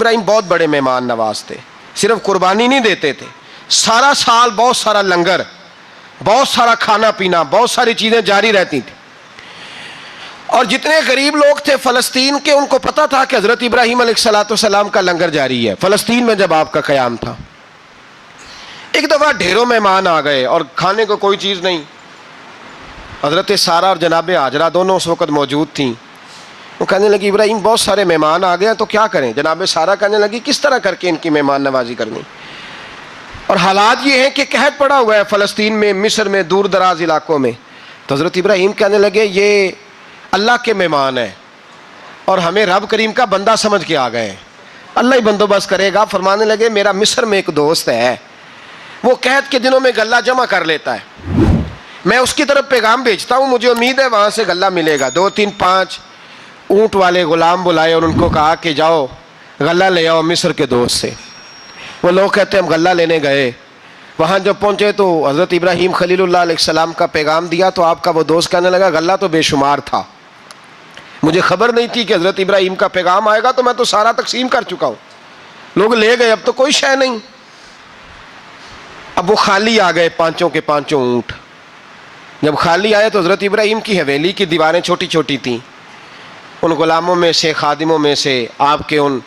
ابراہیم بہت بڑے مہمان نواز تھے، صرف قربانی نہیں دیتے تھے، سارا سال بہت سارا لنگر، بہت سارا کھانا پینا، بہت ساری چیزیں جاری رہتی تھیں. اور جتنے غریب لوگ تھے فلسطین کے، ان کو پتا تھا کہ حضرت ابراہیم علیہ السلام کا لنگر جاری ہے. فلسطین میں جب آپ کا قیام تھا، ایک دفعہ ڈھیروں مہمان آ گئے اور کھانے کو کوئی چیز نہیں. حضرت سارہ اور جناب ہاجرہ دونوں اس وقت موجود تھیں. وہ کہنے لگی ابراہیم بہت سارے مہمان آ گئے تو کیا کریں؟ جناب سارہ کہنے لگی کس طرح کر کے ان کی مہمان نوازی کرنی؟ اور حالات یہ ہیں کہ قحط پڑا ہوا ہے فلسطین میں، مصر میں، دور دراز علاقوں میں. تو حضرت ابراہیم کہنے لگے یہ اللہ کے مہمان ہیں اور ہمیں رب کریم کا بندہ سمجھ کے آ گئے ہیں، اللہ ہی بندوبست کرے گا. فرمانے لگے میرا مصر میں ایک دوست ہے، وہ قحط کے دنوں میں غلہ جمع کر لیتا ہے، میں اس کی طرف پیغام بھیجتا ہوں، مجھے امید ہے وہاں سے غلہ ملے گا. 2 3 5 اونٹ والے غلام بلائے اور ان کو کہا کہ جاؤ غلہ لے آؤ مصر کے دوست سے. وہ لوگ کہتے ہیں ہم غلہ لینے گئے، وہاں جب پہنچے تو حضرت ابراہیم خلیل اللہ علیہ السلام کا پیغام دیا تو آپ کا وہ دوست کہنے لگا غلہ تو بے شمار تھا، مجھے خبر نہیں تھی کہ حضرت ابراہیم کا پیغام آئے گا، تو میں تو سارا تقسیم کر چکا ہوں. لوگ لے گئے، اب تو کوئی شے نہیں. اب وہ خالی آ گئے 5 کے 5 اونٹ. جب خالی آئے تو حضرت ابراہیم کی حویلی کی دیواریں چھوٹی چھوٹی تھیں. ان غلاموں میں سے، خادموں میں سے، آپ کے ان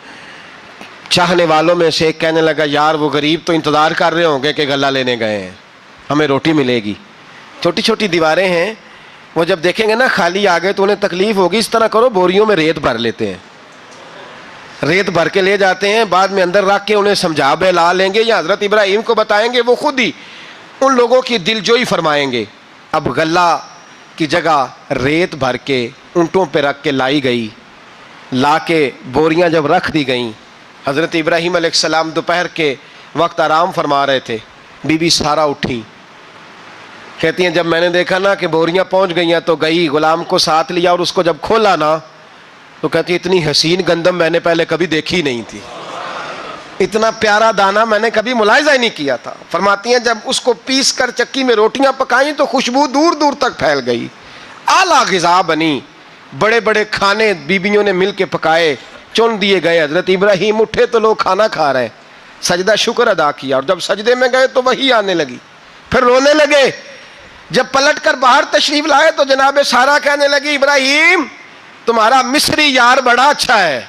چاہنے والوں میں سے کہنے لگا یار وہ غریب تو انتظار کر رہے ہوں گے کہ غلہ لینے گئے ہیں، ہمیں روٹی ملے گی. چھوٹی چھوٹی دیواریں ہیں، وہ جب دیکھیں گے نا خالی آ گئے تو انہیں تکلیف ہوگی. اس طرح کرو بوریوں میں ریت بھر لیتے ہیں، ریت بھر کے لے جاتے ہیں، بعد میں اندر رکھ کے انہیں سمجھا بہلا لیں گے یا حضرت ابراہیم کو بتائیں گے، وہ خود ہی ان لوگوں کی دلجوئی فرمائیں گے. اب غلہ کی جگہ ریت بھر کے اونٹوں پہ رکھ کے لائی گئی. لا کے بوریاں جب رکھ دی گئیں، حضرت ابراہیم علیہ السلام دوپہر کے وقت آرام فرما رہے تھے. بی بی سارہ اٹھی، کہتی ہیں جب میں نے دیکھا نا کہ بوریاں پہنچ گئی ہیں تو گئی، غلام کو ساتھ لیا اور اس کو جب کھولا نا تو کہتی اتنی حسین گندم میں نے پہلے کبھی دیکھی نہیں تھی، اتنا پیارا دانہ میں نے کبھی ملاحظہ ہی نہیں کیا تھا. فرماتی ہیں جب اس کو پیس کر چکی میں روٹیاں پکائیں تو خوشبو دور دور تک پھیل گئی، اعلیٰ غذا بنی، بڑے بڑے کھانے بیویوں نے مل کے پکائے، چن دیے گئے. حضرت ابراہیم اٹھے تو لوگ کھانا کھا رہے ہیں، سجدہ شکر ادا کیا، اور جب سجدے میں گئے تو وہی آنے لگی، پھر رونے لگے. جب پلٹ کر باہر تشریف لائے تو جناب سارہ کہنے لگی ابراہیم تمہارا مصری یار بڑا اچھا ہے،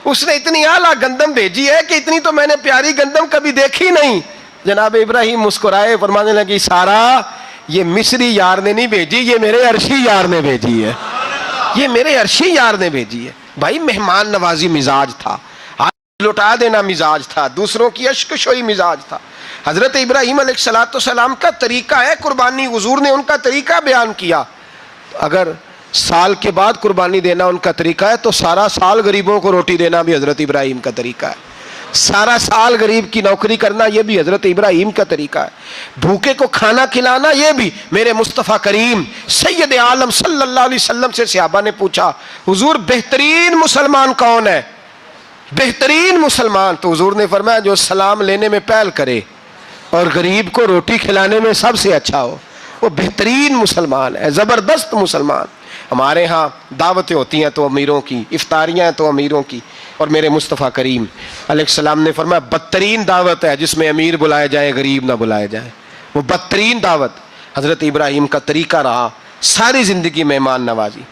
اس نے اتنی اعلیٰ گندم بھیجی ہے کہ اتنی تو میں نے پیاری گندم کبھی دیکھی نہیں. جناب ابراہیم مسکرائے، فرمانے لگی سارہ یہ مصری یار نے نہیں بھیجی، یہ میرے عرشی یار نے بھیجی ہے، یہ میرے عرشی یار نے بھیجی ہے. بھائی مہمان نوازی مزاج تھا، لٹا دینا مزاج تھا، دوسروں کی اشک شوئی مزاج تھا. حضرت ابراہیم علیہ السلام کا طریقہ ہے قربانی، حضور نے ان کا طریقہ بیان کیا. اگر سال کے بعد قربانی دینا ان کا طریقہ ہے تو سارا سال غریبوں کو روٹی دینا بھی حضرت ابراہیم کا طریقہ ہے. سارا سال غریب کی نوکری کرنا یہ بھی حضرت ابراہیم کا طریقہ ہے. بھوکے کو کھانا کھلانا یہ بھی میرے مصطفیٰ کریم سید عالم صلی اللہ علیہ وسلم سے صحابہ نے پوچھا حضور بہترین مسلمان کون ہے؟ بہترین مسلمان تو حضور نے فرمایا جو سلام لینے میں پہل کرے اور غریب کو روٹی کھلانے میں سب سے اچھا ہو، وہ بہترین مسلمان ہے، زبردست مسلمان. ہمارے ہاں دعوتیں ہوتی ہیں تو امیروں کی، افطاریاں ہیں تو امیروں کی، اور میرے مصطفیٰ کریم علیہ السلام نے فرمایا بدترین دعوت ہے جس میں امیر بلائے جائیں غریب نہ بلائے جائیں، وہ بدترین دعوت. حضرت ابراہیم کا طریقہ رہا ساری زندگی مہمان نوازی.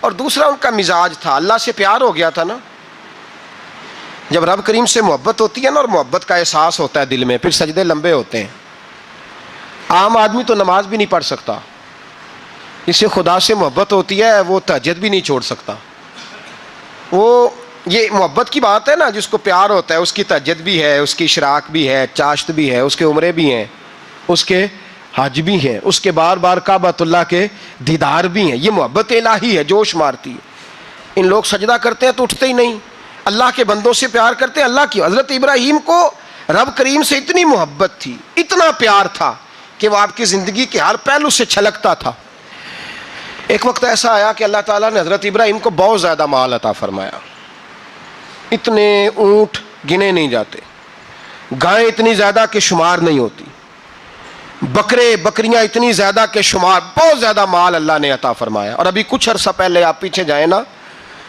اور دوسرا ان کا مزاج تھا، اللہ سے پیار ہو گیا تھا نا. جب رب کریم سے محبت ہوتی ہے نا اور محبت کا احساس ہوتا ہے دل میں، پھر سجدے لمبے ہوتے ہیں. عام آدمی تو نماز بھی نہیں پڑھ سکتا، اسے خدا سے محبت ہوتی ہے وہ تہجد بھی نہیں چھوڑ سکتا. وہ یہ محبت کی بات ہے نا، جس کو پیار ہوتا ہے اس کی تہجد بھی ہے، اس کی اشراق بھی ہے، چاشت بھی ہے، اس کے عمرے بھی ہیں، اس کے حج بھی ہیں، اس کے بار بار کعبۃ اللہ کے دیدار بھی ہیں. یہ محبت الہی ہے، جوش مارتی ہے. ان لوگ سجدہ کرتے ہیں تو اٹھتے ہی نہیں، اللہ کے بندوں سے پیار کرتے ہیں اللہ کی. حضرت ابراہیم کو رب کریم سے اتنی محبت تھی، اتنا پیار تھا کہ وہ آپ کی زندگی کے ہر پہلو سے چھلکتا تھا. ایک وقت ایسا آیا کہ اللہ تعالیٰ نے حضرت ابراہیم کو بہت زیادہ مال عطا فرمایا. اتنے اونٹ گنے نہیں جاتے، گائیں اتنی زیادہ کہ شمار نہیں ہوتی، بکرے بکریاں اتنی زیادہ کہ شمار، بہت زیادہ مال اللہ نے عطا فرمایا. اور ابھی کچھ عرصہ پہلے آپ پیچھے جائیں نا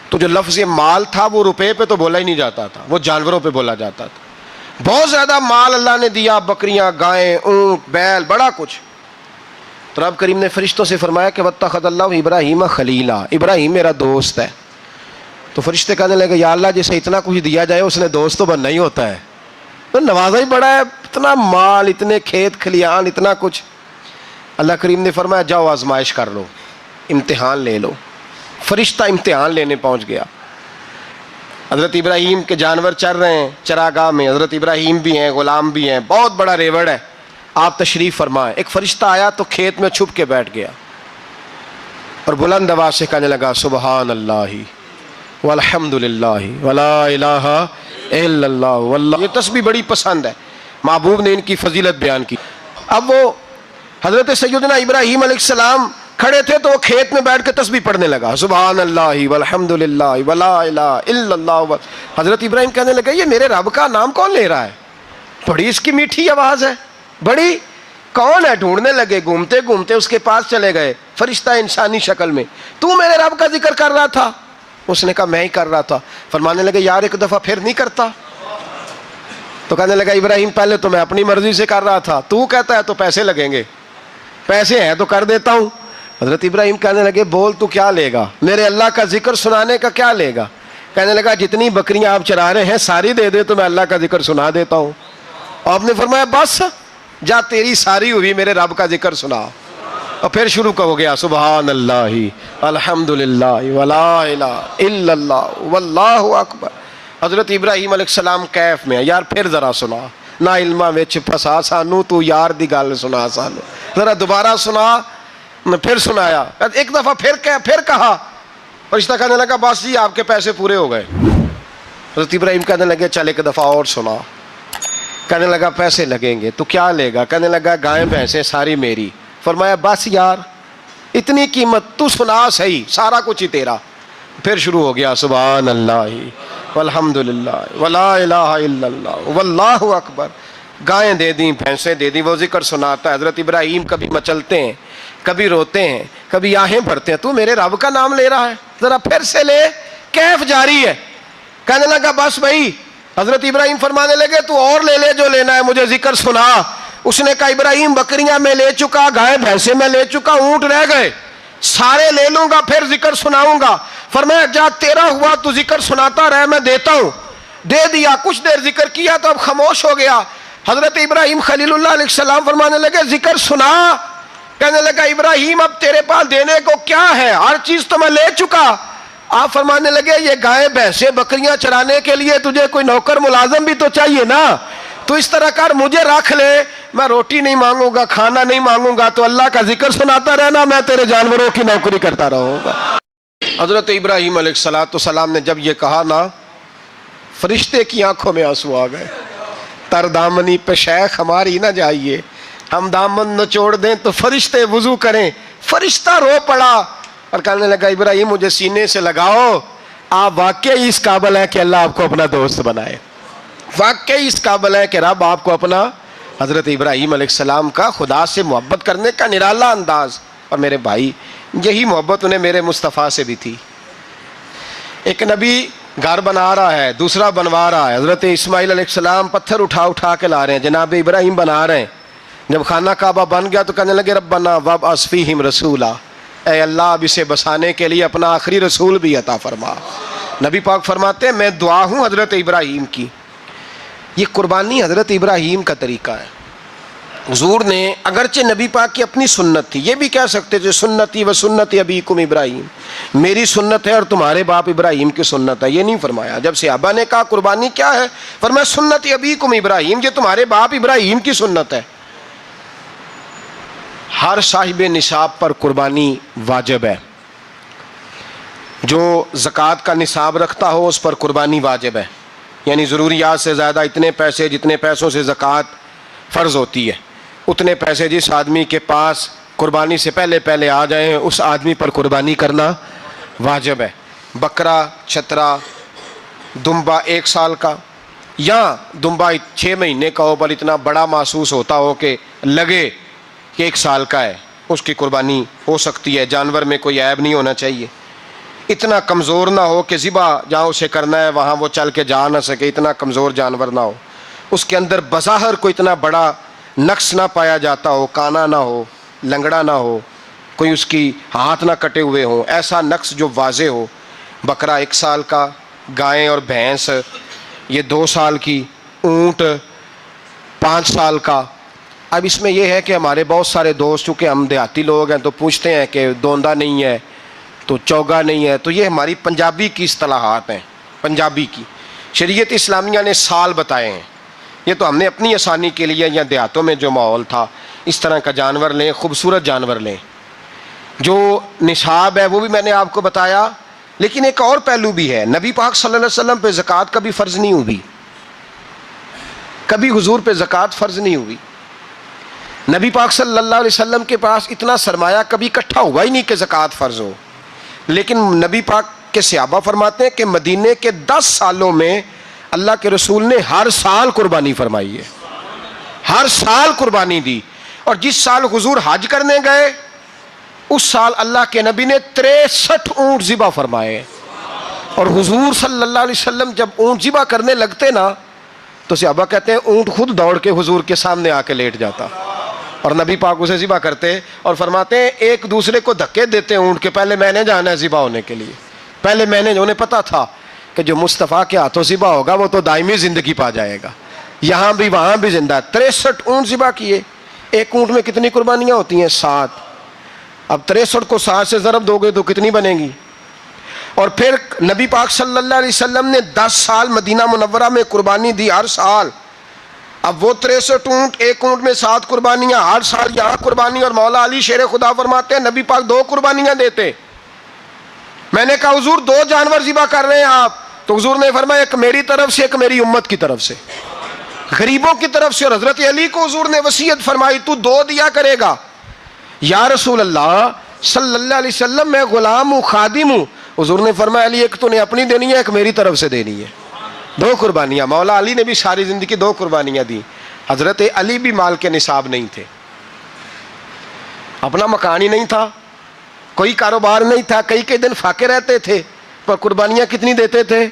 تو جو لفظ مال تھا وہ روپے پہ تو بولا ہی نہیں جاتا تھا، وہ جانوروں پہ بولا جاتا تھا۔ بہت زیادہ مال اللہ نے دیا، بکریاں، گائیں، اونٹ، بیل، بڑا کچھ۔ تو رب کریم نے فرشتوں سے فرمایا کہ واتخذ اللہ ابراہیم خلیلا، ابراہیم میرا دوست ہے۔ تو فرشتے کہنے لگے یا اللہ جسے اتنا کچھ دیا جائے اس نے دوست تو بننا ہی ہوتا ہے، تو نوازا ہی بڑا ہے، اتنا مال، اتنے کھیت کھلیان، اتنا کچھ۔ اللہ کریم نے فرمایا جاؤ آزمائش کر لو، امتحان لے لو۔ فرشتہ امتحان لینے پہنچ گیا۔ حضرت ابراہیم کے جانور چر رہے ہیں چراگاہ میں، حضرت ابراہیم بھی ہیں، غلام بھی ہیں، بہت بڑا ریوڑ ہے۔ آپ تشریف فرمائیں۔ ایک فرشتہ آیا تو کھیت میں چھپ کے بیٹھ گیا اور بلند آواز سے کہنے لگا سبحان اللہ والحمد للہ ولا الہ الا اللہ واللہ۔ یہ تسبیح بڑی پسند ہے، محبوب نے ان کی فضیلت بیان کی۔ اب وہ حضرت سیدنا ابراہیم علیہ السلام کھڑے تھے تو وہ کھیت میں بیٹھ کے تسبیح پڑھنے لگا سبحان اللہ والحمد للہ ولا الہ الا اللہ۔ حضرت ابراہیم کہنے لگے یہ میرے رب کا نام کون لے رہا ہے؟ بڑی اس کی میٹھی آواز ہے، بڑی، کون ہے؟ ڈھونڈنے لگے، گھومتے گھومتے اس کے پاس چلے گئے، فرشتہ انسانی شکل میں۔ تو میرے رب کا ذکر کر رہا تھا؟ اس نے کہا میں ہی کر رہا تھا۔ فرمانے لگے یار ایک دفعہ پھر نہیں کرتا؟ تو کہنے لگا ابراہیم پہلے تو میں اپنی مرضی سے کر رہا تھا، تو کہتا ہے تو پیسے لگیں گے، پیسے ہیں تو کر دیتا ہوں۔ حضرت ابراہیم کہنے لگے بول تو کیا لے گا؟ میرے اللہ کا ذکر سنانے کا کیا لے گا؟ کہنے لگا جتنی بکریاں آپ چرا رہے ہیں ساری دے دے تو میں اللہ کا ذکر سنا دیتا ہوں۔ آپ نے فرمایا بس جا تیری ساری ہوئی، میرے رب کا ذکر سنا۔ اور پھر شروع ہو گیا سبحان اللہ الحمد للہ ولا الہ الا اللہ واللہ اکبر۔ حضرت ابراہیم علیہ السلام کیف میں یار پھر ذرا سنا، نہ علماں وچ پھسا سانو، تو یار دی گل سنا سانو، ذرا دوبارہ سنا۔ پھر سنایا، ایک دفعہ پھر کہا۔ فرشتہ کہنے لگا بس جی آپ کے پیسے پورے ہو گئے۔ حضرت ابراہیم کہنے لگے چل ایک دفعہ اور سنا۔ کہنے لگا پیسے لگیں گے، تو کیا لے گا؟ کہنے لگا گائیں بھینسیں ساری میری۔ فرمایا بس یار اتنی قیمت، تو سنا صحیح، سارا کچھ ہی تیرا۔ پھر شروع ہو گیا سبحان اللہ والحمد للہ ولا الہ الا اللہ واللہ اکبر۔ گائیں دے دیں، بھینسیں دے دیں، وہ ذکر سناتا ہے۔ حضرت ابراہیم کبھی مچلتے ہیں، کبھی روتے ہیں، کبھی آہیں بھرتے ہیں، تو میرے رب کا نام لے رہا ہے، ذرا پھر سے لے۔ کیف جاری ہے۔ کہنے لگا بس بھائی۔ حضرت ابراہیم فرمانے لگے تو اور لے لے جو لینا ہے، مجھے ذکر سنا۔ اس نے کہا ابراہیم بکریاں میں لے چکا، گائے بھینسیں میں لے چکا، اونٹ رہ گئے، سارے لے لوں گا پھر ذکر سناؤں گا۔ فرمایا جا تیرا ہوا تو ذکر سناتا رہ، میں دیتا ہوں۔ دے دیا، کچھ دیر ذکر کیا تو اب خاموش ہو گیا۔ حضرت ابراہیم خلیل اللہ علیہ السلام فرمانے لگے ذکر سنا۔ کہنے لگا ابراہیم اب تیرے پاس دینے کو کیا ہے، ہر چیز تو میں لے چکا۔ آپ فرمانے لگے یہ گائے بھینسیں بکریاں چرانے کے لیے تجھے کوئی نوکر ملازم بھی تو چاہیے نا، تو اس طرح کر مجھے رکھ لے، میں روٹی نہیں مانگوں گا، کھانا نہیں مانگوں گا، تو اللہ کا ذکر سناتا رہنا، میں تیرے جانوروں کی نوکری کرتا رہوں گا۔ حضرت ابراہیم علیہ السلام نے جب یہ کہا نا، فرشتے کی آنکھوں میں آنسو آ گئے۔ تر دامنی پہ شیخ ہماری نہ جائیے، ہم دامن نچوڑ دیں تو فرشتے وضو کریں۔ فرشتہ رو پڑا اور کہنے لگا ابراہیم مجھے سینے سے لگاؤ، آپ واقعی اس قابل ہیں کہ اللہ آپ کو اپنا دوست بنائے، واقعی اس قابل ہے کہ رب آپ کو اپنا۔ حضرت ابراہیم علیہ السلام کا خدا سے محبت کرنے کا نرالا انداز، اور میرے بھائی یہی محبت انہیں میرے مصطفیٰ سے بھی تھی۔ ایک نبی گھر بنا رہا ہے، دوسرا بنوا رہا ہے، حضرت اسماعیل علیہ السلام پتھر اٹھا کے لا رہے ہیں، جناب ابراہیم بنا رہے ہیں۔ جب خانہ کعبہ بن گیا تو کہنے لگے ربنا وابعث فیہم رسولا، اے اللہ اب اسے بسانے کے لیے اپنا آخری رسول بھی عطا فرما۔ نبی پاک فرماتے ہیں میں دعا ہوں حضرت ابراہیم کی۔ یہ قربانی حضرت ابراہیم کا طریقہ ہے۔ حضور نے اگرچہ نبی پاک کی اپنی سنت تھی، یہ بھی کہہ سکتے تھے سنتی و سنت ابیکم ابراہیم، میری سنت ہے اور تمہارے باپ ابراہیم کی سنت ہے، یہ نہیں فرمایا۔ جب صحابہ نے کہا قربانی کیا ہے، فرمایا سنت ابیکم ابراہیم، یہ تمہارے باپ ابراہیم کی سنت ہے۔ ہر صاحب نصاب پر قربانی واجب ہے، جو زکوٰۃ کا نصاب رکھتا ہو اس پر قربانی واجب ہے، یعنی ضروریات سے زیادہ اتنے پیسے، جتنے پیسوں سے زکوٰۃ فرض ہوتی ہے اتنے پیسے جس آدمی کے پاس قربانی سے پہلے آ جائیں اس آدمی پر قربانی کرنا واجب ہے۔ بکرا، چھترا، دمبا 1 سال کا یا دمبا 6 مہینے کا ہو پر اتنا بڑا محسوس ہوتا ہو کہ لگے کہ 1 سال کا ہے، اس کی قربانی ہو سکتی ہے، جانور میں کوئی عیب نہیں ہونا چاہیے۔ اتنا کمزور نہ ہو کہ ذبح جہاں اسے کرنا ہے وہاں وہ چل کے جا نہ سکے، اتنا کمزور جانور نہ ہو، اس کے اندر بظاہر کوئی اتنا بڑا نقص نہ پایا جاتا ہو، کانا نہ ہو، لنگڑا نہ ہو، کوئی اس کی ہاتھ نہ کٹے ہوئے ہوں، ایسا نقص جو واضح ہو۔ بکرا 1 سال کا، گائیں اور بھینس یہ 2 سال کی، اونٹ 5 سال کا۔ اب اس میں یہ ہے کہ ہمارے بہت سارے دوست چونکہ ہم دیہاتی لوگ ہیں تو پوچھتے ہیں کہ دوندا نہیں ہے تو چوگا نہیں ہے، تو یہ ہماری پنجابی کی اصطلاحات ہیں، پنجابی کی۔ شریعت اسلامیہ نے سال بتائے ہیں، یہ تو ہم نے اپنی آسانی کے لیے، یا دیہاتوں میں جو ماحول تھا اس طرح کا جانور لیں، خوبصورت جانور لیں۔ جو نصاب ہے وہ بھی میں نے آپ کو بتایا، لیکن ایک اور پہلو بھی ہے۔ نبی پاک صلی اللہ علیہ وسلم پہ زکوٰۃ کبھی فرض نہیں ہوئی، کبھی حضور پہ زکوٰۃ فرض نہیں ہوئی۔ نبی پاک صلی اللہ علیہ وسلم کے پاس اتنا سرمایہ کبھی اکٹھا ہوا ہی نہیں کہ زکوٰۃ فرض ہو، لیکن نبی پاک کے صحابہ فرماتے ہیں کہ مدینے کے 10 سالوں میں اللہ کے رسول نے ہر سال قربانی فرمائی ہے، ہر سال قربانی دی۔ اور جس سال حضور حج کرنے گئے اس سال اللہ کے نبی نے 63 اونٹ ذبح فرمائے، اور حضور صلی اللہ علیہ وسلم جب اونٹ ذبح کرنے لگتے نا تو صحابہ کہتے ہیں اونٹ خود دوڑ کے حضور کے سامنے آ کے لیٹ جاتا، اور نبی پاک اسے ذبح کرتے اور فرماتے ہیں ایک دوسرے کو دھکے دیتے اونٹ کے، پہلے میں نے جانا ہے ذبح ہونے کے لیے، پہلے میں نے، انہیں پتا تھا کہ جو مصطفیٰ کے ہاتھوں ذبح ہوگا وہ تو دائمی زندگی پا جائے گا، یہاں بھی وہاں بھی زندہ۔ 63 اونٹ ذبح کیے۔ ایک اونٹ میں کتنی قربانیاں ہوتی ہیں؟ 7۔ اب 63 کو 7 سے ضرب دو گے تو کتنی بنے گی؟ اور پھر نبی پاک صلی اللہ علیہ وسلم نے 10 سال مدینہ منورہ میں قربانی دی، ہر سال۔ اب وہ 63 اونٹ، ایک اونٹ میں 7 قربانیاں، ہر سال یہاں قربانی۔ اور مولا علی شیر خدا فرماتے ہیں نبی پاک 2 قربانیاں دیتے۔ میں نے کہا حضور 2 جانور ذبح کر رہے ہیں آپ، تو حضور نے فرمایا ایک میری طرف سے، ایک میری امت کی طرف سے، غریبوں کی طرف سے۔ اور حضرت علی کو حضور نے وصیت فرمائی تو 2 دیا کرے گا۔ یا رسول اللہ صلی اللہ علیہ وسلم میں غلام ہوں، خادم ہوں۔ حضور نے فرمایا علی ایک تو نے اپنی دینی ہے، ایک میری طرف سے دینی ہے۔ 2 قربانیاں۔ مولا علی نے بھی ساری زندگی 2 قربانیاں دی۔ حضرت علی بھی مال کے نصاب نہیں تھے، اپنا مکان ہی نہیں تھا، کوئی کاروبار نہیں تھا، کئی دن فاقے رہتے تھے، پر قربانیاں کتنی دیتے تھے؟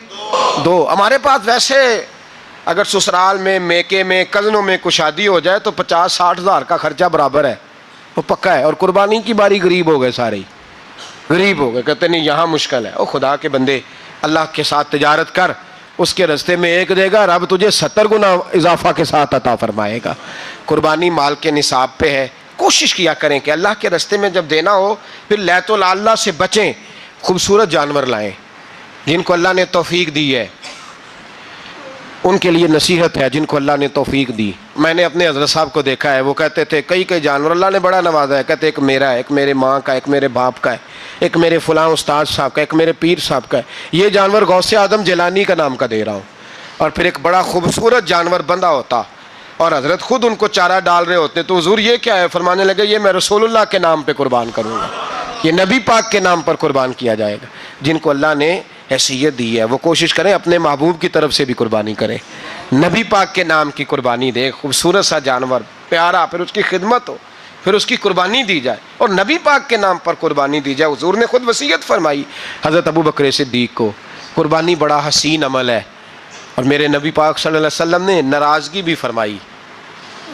2۔ ہمارے پاس ویسے اگر سسرال میں، میکے میں، کزنوں میں کوئی شادی ہو جائے تو 50-60 ہزار کا خرچہ برابر ہے، وہ پکا ہے۔ اور قربانی کی باری غریب ہو گئے، سارے غریب ہو گئے، کہتے نہیں یہاں مشکل ہے۔ او خدا کے بندے، اللہ کے ساتھ تجارت کر، اس کے رستے میں 1 دے گا، رب تجھے 70 گنا اضافہ کے ساتھ عطا فرمائے گا۔ قربانی مال کے نصاب پہ ہے۔ کوشش کیا کریں کہ اللہ کے رستے میں جب دینا ہو پھر لیت اللہ سے بچیں، خوبصورت جانور لائیں۔ جن کو اللہ نے توفیق دی ہے ان کے لیے نصیحت ہے، جن کو اللہ نے توفیق دی۔ میں نے اپنے حضرت صاحب کو دیکھا ہے، وہ کہتے تھے کئی جانور اللہ نے بڑا نوازا ہے، کہتے ایک میرا ہے، ایک میرے ماں کا، ایک میرے باپ کا ہے، ایک میرے فلاں استاد صاحب کا، ایک میرے پیر صاحب کا ہے۔ یہ جانور غوث اعظم جیلانی کا نام کا دے رہا ہوں۔ اور پھر ایک بڑا خوبصورت جانور بندھا ہوتا اور حضرت خود ان کو چارہ ڈال رہے ہوتے، تو حضور یہ کیا ہے؟ فرمانے لگے یہ میں رسول اللہ کے نام پہ قربان کروں گا، یہ نبی پاک کے نام پر قربان کیا جائے گا۔ جن کو اللہ نے حیثیت دی ہے وہ کوشش کریں اپنے محبوب کی طرف سے بھی قربانی کریں، نبی پاک کے نام کی قربانی دے، خوبصورت سا جانور پیارا، پھر اس کی خدمت ہو، پھر اس کی قربانی دی جائے اور نبی پاک کے نام پر قربانی دی جائے۔ حضور نے خود وصیت فرمائی حضرت ابو بکر صدیق کو، قربانی بڑا حسین عمل ہے۔ اور میرے نبی پاک صلی اللہ علیہ وسلم نے ناراضگی بھی فرمائی،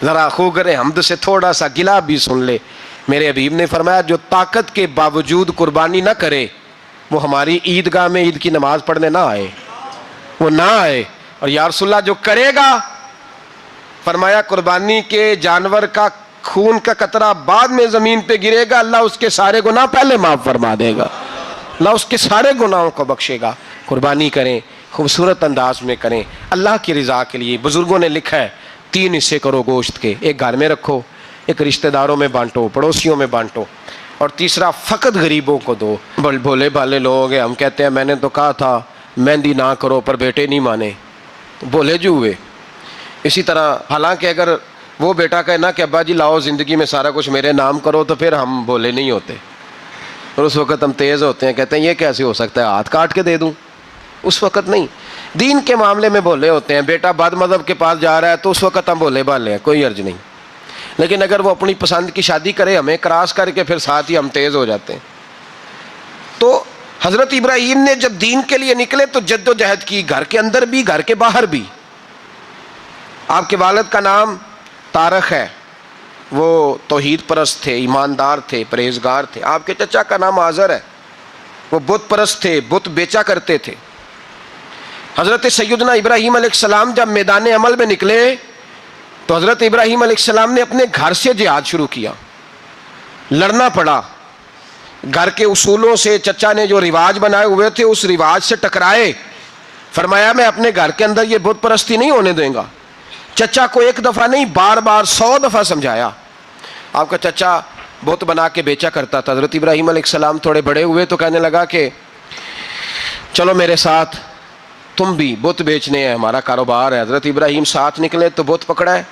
ذرا خوگر حمد سے تھوڑا سا گلا بھی سن لے۔ میرے حبیب نے فرمایا جو طاقت کے باوجود قربانی نہ کرے وہ ہماری عیدگاہ میں عید کی نماز پڑھنے نہ آئے، وہ نہ آئے۔ اور یا رسول اللہ جو کرے گا، فرمایا قربانی کے جانور کا خون کا قطرہ بعد میں زمین پہ گرے گا، اللہ اس کے سارے گناہ پہلے معاف فرما دے گا، اللہ اس کے سارے گناہوں کو بخشے گا۔ قربانی کریں، خوبصورت انداز میں کریں، اللہ کی رضا کے لیے۔ بزرگوں نے لکھا ہے 3 حصے کرو گوشت کے، ایک گھر میں رکھو، ایک رشتہ داروں میں بانٹو، پڑوسیوں میں بانٹو، اور تیسرا فقط غریبوں کو دو۔ بھولے بھالے لوگ ہیں، ہم کہتے ہیں میں نے تو کہا تھا مہندی نہ کرو پر بیٹے نہیں مانے، بولے جو ہوئے۔ اسی طرح حالانکہ اگر وہ بیٹا کہے نا کہ ابا جی لاؤ زندگی میں سارا کچھ میرے نام کرو تو پھر ہم بولے نہیں ہوتے، اور اس وقت ہم تیز ہوتے ہیں، کہتے ہیں یہ کیسے ہو سکتا ہے، ہاتھ کاٹ کے دے دوں۔ اس وقت نہیں، دین کے معاملے میں بولے ہوتے ہیں۔ بیٹا بد مذہب کے پاس جا رہا ہے تو اس وقت ہم بولے بھالے ہیں، کوئی عرض نہیں، لیکن اگر وہ اپنی پسند کی شادی کرے ہمیں کراس کر کے پھر ساتھ ہی ہم تیز ہو جاتے ہیں۔ تو حضرت ابراہیم نے جب دین کے لیے نکلے تو جد و جہد کی، گھر کے اندر بھی گھر کے باہر بھی۔ آپ کے والد کا نام طارق ہے، وہ توحید پرست تھے، ایماندار تھے، پرہیزگار تھے۔ آپ کے چچا کا نام آذر ہے، وہ بت پرست تھے، بت بیچا کرتے تھے۔ حضرت سیدنا ابراہیم علیہ السلام جب میدان عمل میں نکلے تو حضرت ابراہیم علیہ السلام نے اپنے گھر سے جہاد شروع کیا، لڑنا پڑا، گھر کے اصولوں سے، چچا نے جو رواج بنائے ہوئے تھے اس رواج سے ٹکرائے۔ فرمایا میں اپنے گھر کے اندر یہ بت پرستی نہیں ہونے دیں گا۔ چچا کو ایک دفعہ نہیں، بار بار 100 دفعہ سمجھایا۔ آپ کا چچا بت بنا کے بیچا کرتا تھا۔ حضرت ابراہیم علیہ السلام تھوڑے بڑے ہوئے تو کہنے لگا کہ چلو میرے ساتھ، تم بھی بت بیچنے ہیں، ہمارا کاروبار ہے۔ حضرت ابراہیم ساتھ نکلے تو بت پکڑا ہے،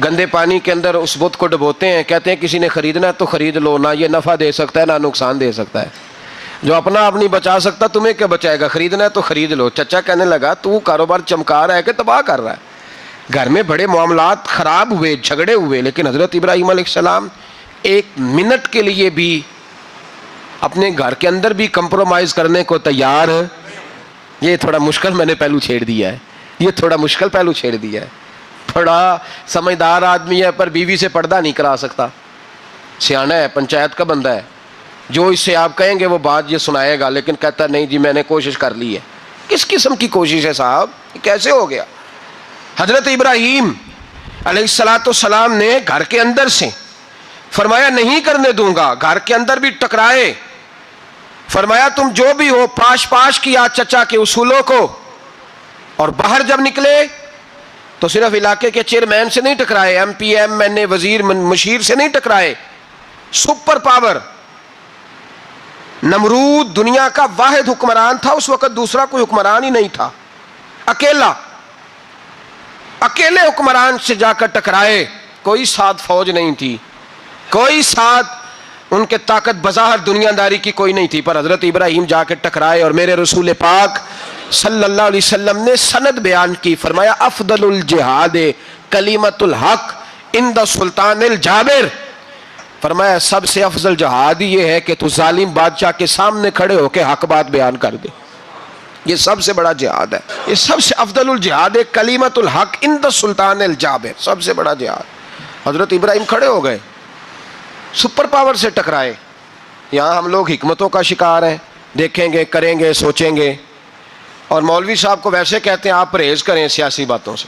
گندے پانی کے اندر اس بت کو ڈبوتے ہیں، کہتے ہیں کسی نے خریدنا ہے تو خرید لو، نہ یہ نفع دے سکتا ہے نہ نقصان دے سکتا ہے، جو اپنا آپ نہیں بچا سکتا تمہیں کیا بچائے گا، خریدنا ہے تو خرید لو۔ چچا کہنے لگا تو کاروبار چمکا رہا ہے کہ تباہ کر رہا ہے؟ گھر میں بڑے معاملات خراب ہوئے، جھگڑے ہوئے، لیکن حضرت ابراہیم علیہ السلام ایک منٹ کے لیے بھی اپنے گھر کے اندر بھی کمپرومائز کرنے کو تیار۔ یہ تھوڑا مشکل میں نے پہلو چھیڑ دیا ہے، یہ تھوڑا مشکل پہلو چھیڑ دیا ہے۔ بڑا سمجھدار آدمی ہے پر بیوی سے پردہ نہیں کرا سکتا، سیانا ہے، پنچایت کا بندہ ہے، جو اس سے آپ کہیں گے وہ بات یہ سنائے گا، لیکن کہتا نہیں جی میں نے کوشش کر لی ہے۔ کس قسم کی کوشش ہے صاحب، کیسے ہو گیا؟ حضرت ابراہیم علیہ السلام نے گھر کے اندر سے فرمایا نہیں کرنے دوں گا، گھر کے اندر بھی ٹکرائے، فرمایا تم جو بھی ہو پاش کیا چچا کے اصولوں کو، اور باہر جب نکلے تو صرف علاقے کے چیئرمین سے نہیں ٹکرائے، ایم پی ایم این اے وزیر مشیر سے نہیں ٹکرائے، سپر پاور نمرود دنیا کا واحد حکمران تھا اس وقت، دوسرا کوئی حکمران ہی نہیں تھا، اکیلے حکمران سے جا کر ٹکرائے، کوئی ساتھ فوج نہیں تھی، کوئی ساتھ ان کے طاقت بظاہر دنیا داری کی کوئی نہیں تھی، پر حضرت ابراہیم جا کے ٹکرائے، اور میرے رسول پاک صلی اللہ علیہ وسلم نے سند بیان کی، فرمایا افضل الجہاد کلمۃ الحق عند سلطان الجابر، فرمایا سب سے افضل جہاد یہ ہے کہ تو ظالم بادشاہ کے سامنے کھڑے ہو کے حق بات بیان کر دے، یہ سب سے بڑا جہاد ہے، یہ سب سے افضل الجہاد کلمۃ الحق عند سلطان الجابر، سب سے بڑا جہاد۔ حضرت ابراہیم کھڑے ہو گئے، سپر پاور سے ٹکرائے۔ یہاں ہم لوگ حکمتوں کا شکار ہیں، دیکھیں گے، کریں گے، سوچیں گے، اور مولوی صاحب کو ویسے کہتے ہیں آپ پرہیز کریں سیاسی باتوں سے۔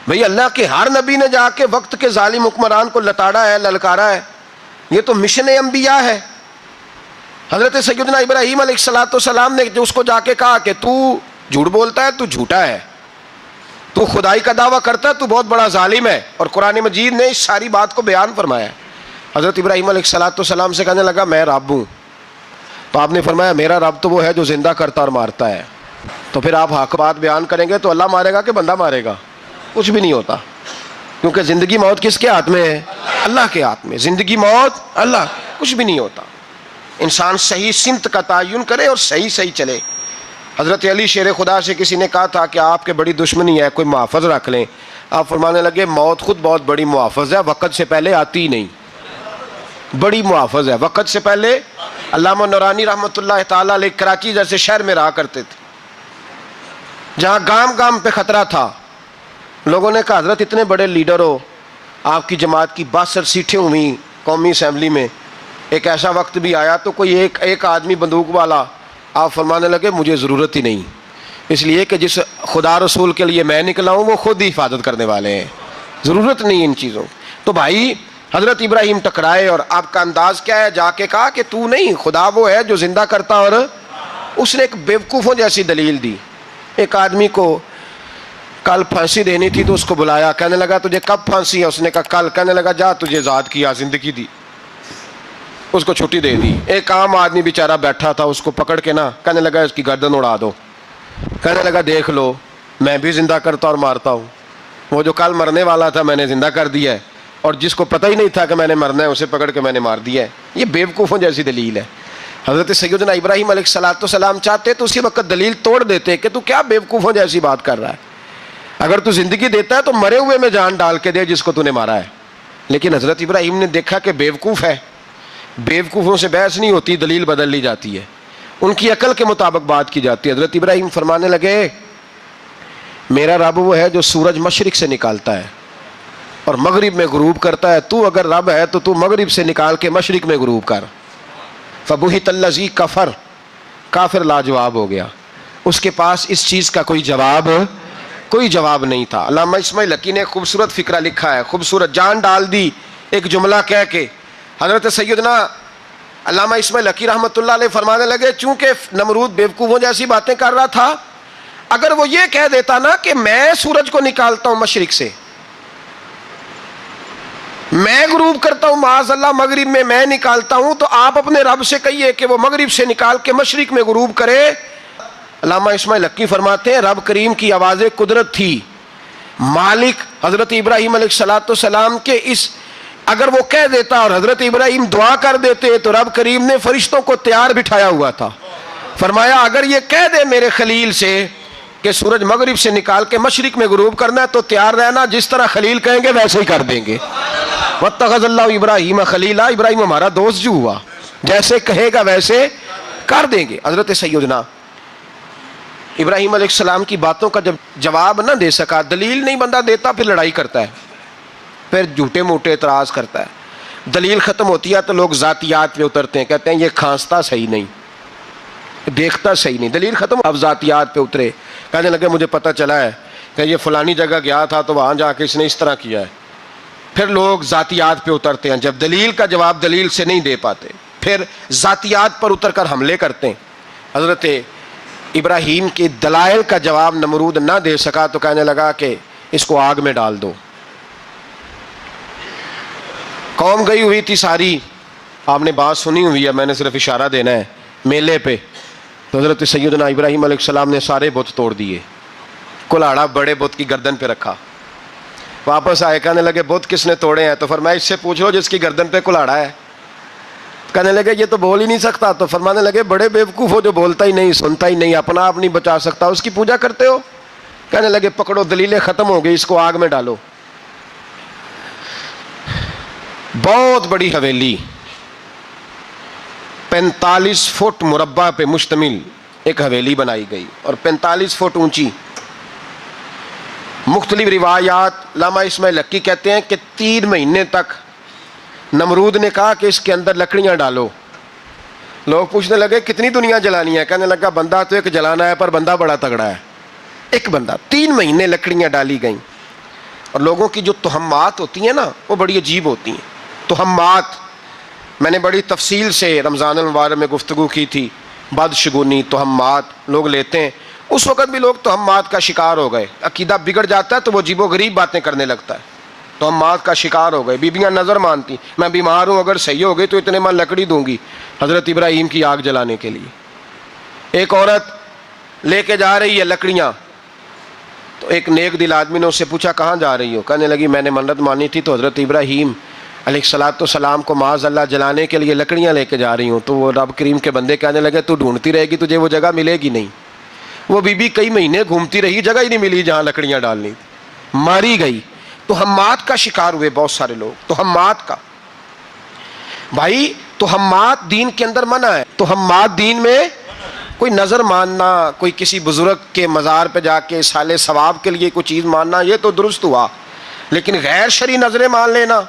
بھئی اللہ کے ہر نبی نے جا کے وقت کے ظالم حکمران کو لتاڑا ہے، للکارا ہے، یہ تو مشن انبیاء ہے۔ حضرت سیدنا ابراہیم علیہ السلام نے جو اس کو جا کے کہا کہ تو جھوٹ بولتا ہے، تو جھوٹا ہے، تو خدائی کا دعویٰ کرتا ہے، تو بہت بڑا ظالم ہے، اور قرآن مجید نے اس ساری بات کو بیان فرمایا ہے۔ حضرت ابراہیم علیہ السلام سے کہنے لگا میں رب ہوں، تو آپ نے فرمایا میرا رب تو وہ ہے جو زندہ کرتا اور مارتا ہے، تو پھر آپ حق بات بیان کریں گے تو اللہ مارے گا کہ بندہ مارے گا؟ کچھ بھی نہیں ہوتا، کیونکہ زندگی موت کس کے ہاتھ میں ہے؟ اللہ کے ہاتھ میں، زندگی موت اللہ، کچھ بھی نہیں ہوتا۔ انسان صحیح سمت کا تعین کرے اور صحیح چلے۔ حضرت علی شیر خدا سے کسی نے کہا تھا کہ آپ کے بڑی دشمنی ہے، کوئی محافظ رکھ لیں، آپ فرمانے لگے موت خود بہت بڑی محافظ ہے، وقت سے پہلے آتی ہی نہیں، بڑی محافظ ہے، وقت سے پہلے۔ علامہ نورانی رحمۃ اللہ تعالیٰ علیہ کراچی جیسے شہر میں رہا کرتے تھے، جہاں گام پہ خطرہ تھا، لوگوں نے کہا حضرت اتنے بڑے لیڈر ہو، آپ کی جماعت کی 62 سیٹیں ہوئیں قومی اسمبلی میں، ایک ایسا وقت بھی آیا تو کوئی ایک آدمی بندوق والا، آپ فرمانے لگے مجھے ضرورت ہی نہیں، اس لیے کہ جس خدا رسول کے لیے میں نکلا ہوں وہ خود ہی حفاظت کرنے والے ہیں، ضرورت نہیں ان چیزوں۔ تو بھائی حضرت ابراہیم ٹکرائے، اور آپ کا انداز کیا ہے؟ جا کے کہا کہ تو نہیں، خدا وہ ہے جو زندہ کرتا، اور اس نے ایک بیوقوفوں جیسی دلیل دی۔ ایک آدمی کو کل پھانسی دینی تھی تو اس کو بلایا، کہنے لگا تجھے کب پھانسی ہے؟ اس نے کہا کل، کہنے لگا جا تجھے آزاد کیا، زندگی دی، اس کو چھٹی دے دی۔ ایک عام آدمی بیچارہ بیٹھا تھا، اس کو پکڑ کے نا کہنے لگا اس کی گردن اڑا دو، کہنے لگا دیکھ لو میں بھی زندہ کرتا اور مارتا ہوں، وہ جو کل مرنے والا تھا میں نے زندہ کر دیا ہے، اور جس کو پتہ ہی نہیں تھا کہ میں نے مرنا ہے اسے پکڑ کے میں نے مار دیا ہے۔ یہ بیوقوفوں جیسی دلیل ہے۔ حضرت سیدنا ابراہیم علیہ السلام چاہتے تو اسی وقت دلیل توڑ دیتے کہ تو کیا بیوقوفوں جیسی بات کر رہا ہے، اگر تو زندگی دیتا ہے تو مرے ہوئے میں جان ڈال کے دے جس کو تو نے مارا ہے۔ لیکن حضرت ابراہیم نے دیکھا کہ بیوقوف ہے، بیوقوفوں سے بحث نہیں ہوتی، دلیل بدل لی جاتی ہے۔ ان کی عقل کے مطابق بات کی جاتی ہے. حضرت ابراہیم فرمانے لگے میرا رب وہ ہے جو سورج مشرق سے نکالتا ہے اور مغرب میں غروب کرتا ہے. تو اگر رب ہے تو تو مغرب سے نکال کے مشرق میں غروب کر. فبہت الذی کفر, کافر لاجواب ہو گیا, اس کے پاس اس چیز کا کوئی جواب نہیں تھا. علامہ اسماعیل حقی نے ایک خوبصورت فقرہ لکھا ہے, خوبصورت جان ڈال دی ایک جملہ کہہ کے. حضرت سیدنا علامہ اسماعیل حقی رحمۃ اللہ علیہ فرمانے لگے چونکہ نمرود بیوقوفوں جیسی باتیں کر رہا تھا, اگر وہ یہ کہہ دیتا نا کہ میں سورج کو نکالتا ہوں مشرق سے, میں غروب کرتا ہوں معاذ اللہ مغرب میں نکالتا ہوں, تو آپ اپنے رب سے کہیے کہ وہ مغرب سے نکال کے مشرق میں غروب کرے. علامہ اسماعیل حقی فرماتے ہیں رب کریم کی آواز قدرت تھی, مالک حضرت ابراہیم علیہ السلام کے اس اگر وہ کہہ دیتا اور حضرت ابراہیم دعا کر دیتے تو رب کریم نے فرشتوں کو تیار بٹھایا ہوا تھا. فرمایا اگر یہ کہہ دے میرے خلیل سے کہ سورج مغرب سے نکال کے مشرق میں غروب کرنا ہے تو تیار رہنا, جس طرح خلیل کہیں گے ویسے ہی کر دیں گے. واتخذ اللہ ابراہیم خلیلا, ابراہیم ہمارا دوست جو ہوا, جیسے کہے گا ویسے کر دیں گے. حضرت سیدنا ابراہیم علیہ السلام کی باتوں کا جب جواب نہ دے سکا, دلیل نہیں بندہ دیتا, پھر لڑائی کرتا ہے, پھر جھوٹے موٹے اعتراض کرتا ہے. دلیل ختم ہوتی ہے تو لوگ ذاتیات پہ اترتے ہیں, کہتے ہیں یہ کھانستا صحیح نہیں, دیکھتا صحیح نہیں. دلیل ختم, اب ذاتیات پہ اترے, کہنے لگے مجھے پتہ چلا ہے کہ یہ فلانی جگہ گیا تھا تو وہاں جا کے اس نے اس طرح کیا ہے. پھر لوگ ذاتیات پہ اترتے ہیں, جب دلیل کا جواب دلیل سے نہیں دے پاتے پھر ذاتیات پر اتر کر حملے کرتے ہیں. حضرت ابراہیم کے دلائل کا جواب نمرود نہ دے سکا تو کہنے لگا کہ اس کو آگ میں ڈال دو. قوم گئی ہوئی تھی ساری, آپ نے بات سنی ہوئی ہے, میں نے صرف اشارہ دینا ہے, میلے پہ. تو حضرت سیدنا ابراہیم علیہ السلام نے سارے بت توڑ دیے, کلاڑا بڑے بت کی گردن پہ رکھا. واپس آئے, کہنے لگے بت کس نے توڑے ہیں؟ تو فرمایا اس سے پوچھ لو جس کی گردن پہ کلاڑا ہے. کہنے لگے یہ تو بول ہی نہیں سکتا. تو فرمانے لگے بڑے بیوقوف ہو, جو بولتا ہی نہیں, سنتا ہی نہیں, اپنا آپ نہیں بچا سکتا, اس کی پوجا کرتے ہو. کہنے لگے پکڑو, دلیلیں ختم ہو گئی, اس کو آگ میں ڈالو. بہت بڑی حویلی 45 فٹ مربع پہ مشتمل ایک حویلی بنائی گئی اور 45 فٹ اونچی. مختلف روایات, علامہ اسماعیل حقی کہتے ہیں کہ 3 مہینے تک نمرود نے کہا کہ اس کے اندر لکڑیاں ڈالو. لوگ پوچھنے لگے کتنی دنیا جلانی ہے؟ کہنے لگا بندہ تو ایک جلانا ہے, پر بندہ بڑا تگڑا ہے, ایک بندہ. 3 مہینے لکڑیاں ڈالی گئیں. اور لوگوں کی جو تہمات ہوتی ہیں نا وہ بڑی عجیب ہوتی ہیں. تہمات میں نے بڑی تفصیل سے رمضان المبارک میں گفتگو کی تھی. بدشگونی تہمات لوگ لیتے ہیں. اس وقت بھی لوگ تہمات کا شکار ہو گئے, عقیدہ بگڑ جاتا ہے تو وہ عجیب و غریب باتیں کرنے لگتا ہے. تہمات کا شکار ہو گئے. بیبیاں نظر مانتی, میں بیمار ہوں, اگر صحیح ہو گئی تو اتنے من لکڑی دوں گی حضرت ابراہیم کی آگ جلانے کے لیے. ایک عورت لے کے جا رہی ہے لکڑیاں, تو ایک نیک دل آدمی نے اس سے پوچھا کہاں جا رہی ہو؟ کہنے لگی میں نے منت مانی تھی تو حضرت ابراہیم علیہ السلام کو معاذ اللہ جلانے کے لیے لکڑیاں لے کے جا رہی ہوں. تو وہ رب کریم کے بندے کہنے لگے تو ڈھونڈتی رہے گی, تجھے وہ جگہ ملے گی نہیں. وہ بی بی کئی مہینے گھومتی رہی, جگہ ہی نہیں ملی جہاں لکڑیاں ڈالنی تھی, ماری گئی. تہمات کا شکار ہوئے بہت سارے لوگ. تہمات کا بھائی, تہمات دین کے اندر منع ہے. تہمات دین میں کوئی نظر ماننا, کوئی کسی بزرگ کے مزار پہ جا کے سال ثواب کے لیے کوئی چیز ماننا, یہ تو درست ہوا. لیکن غیر شرعی نظریں مان لینا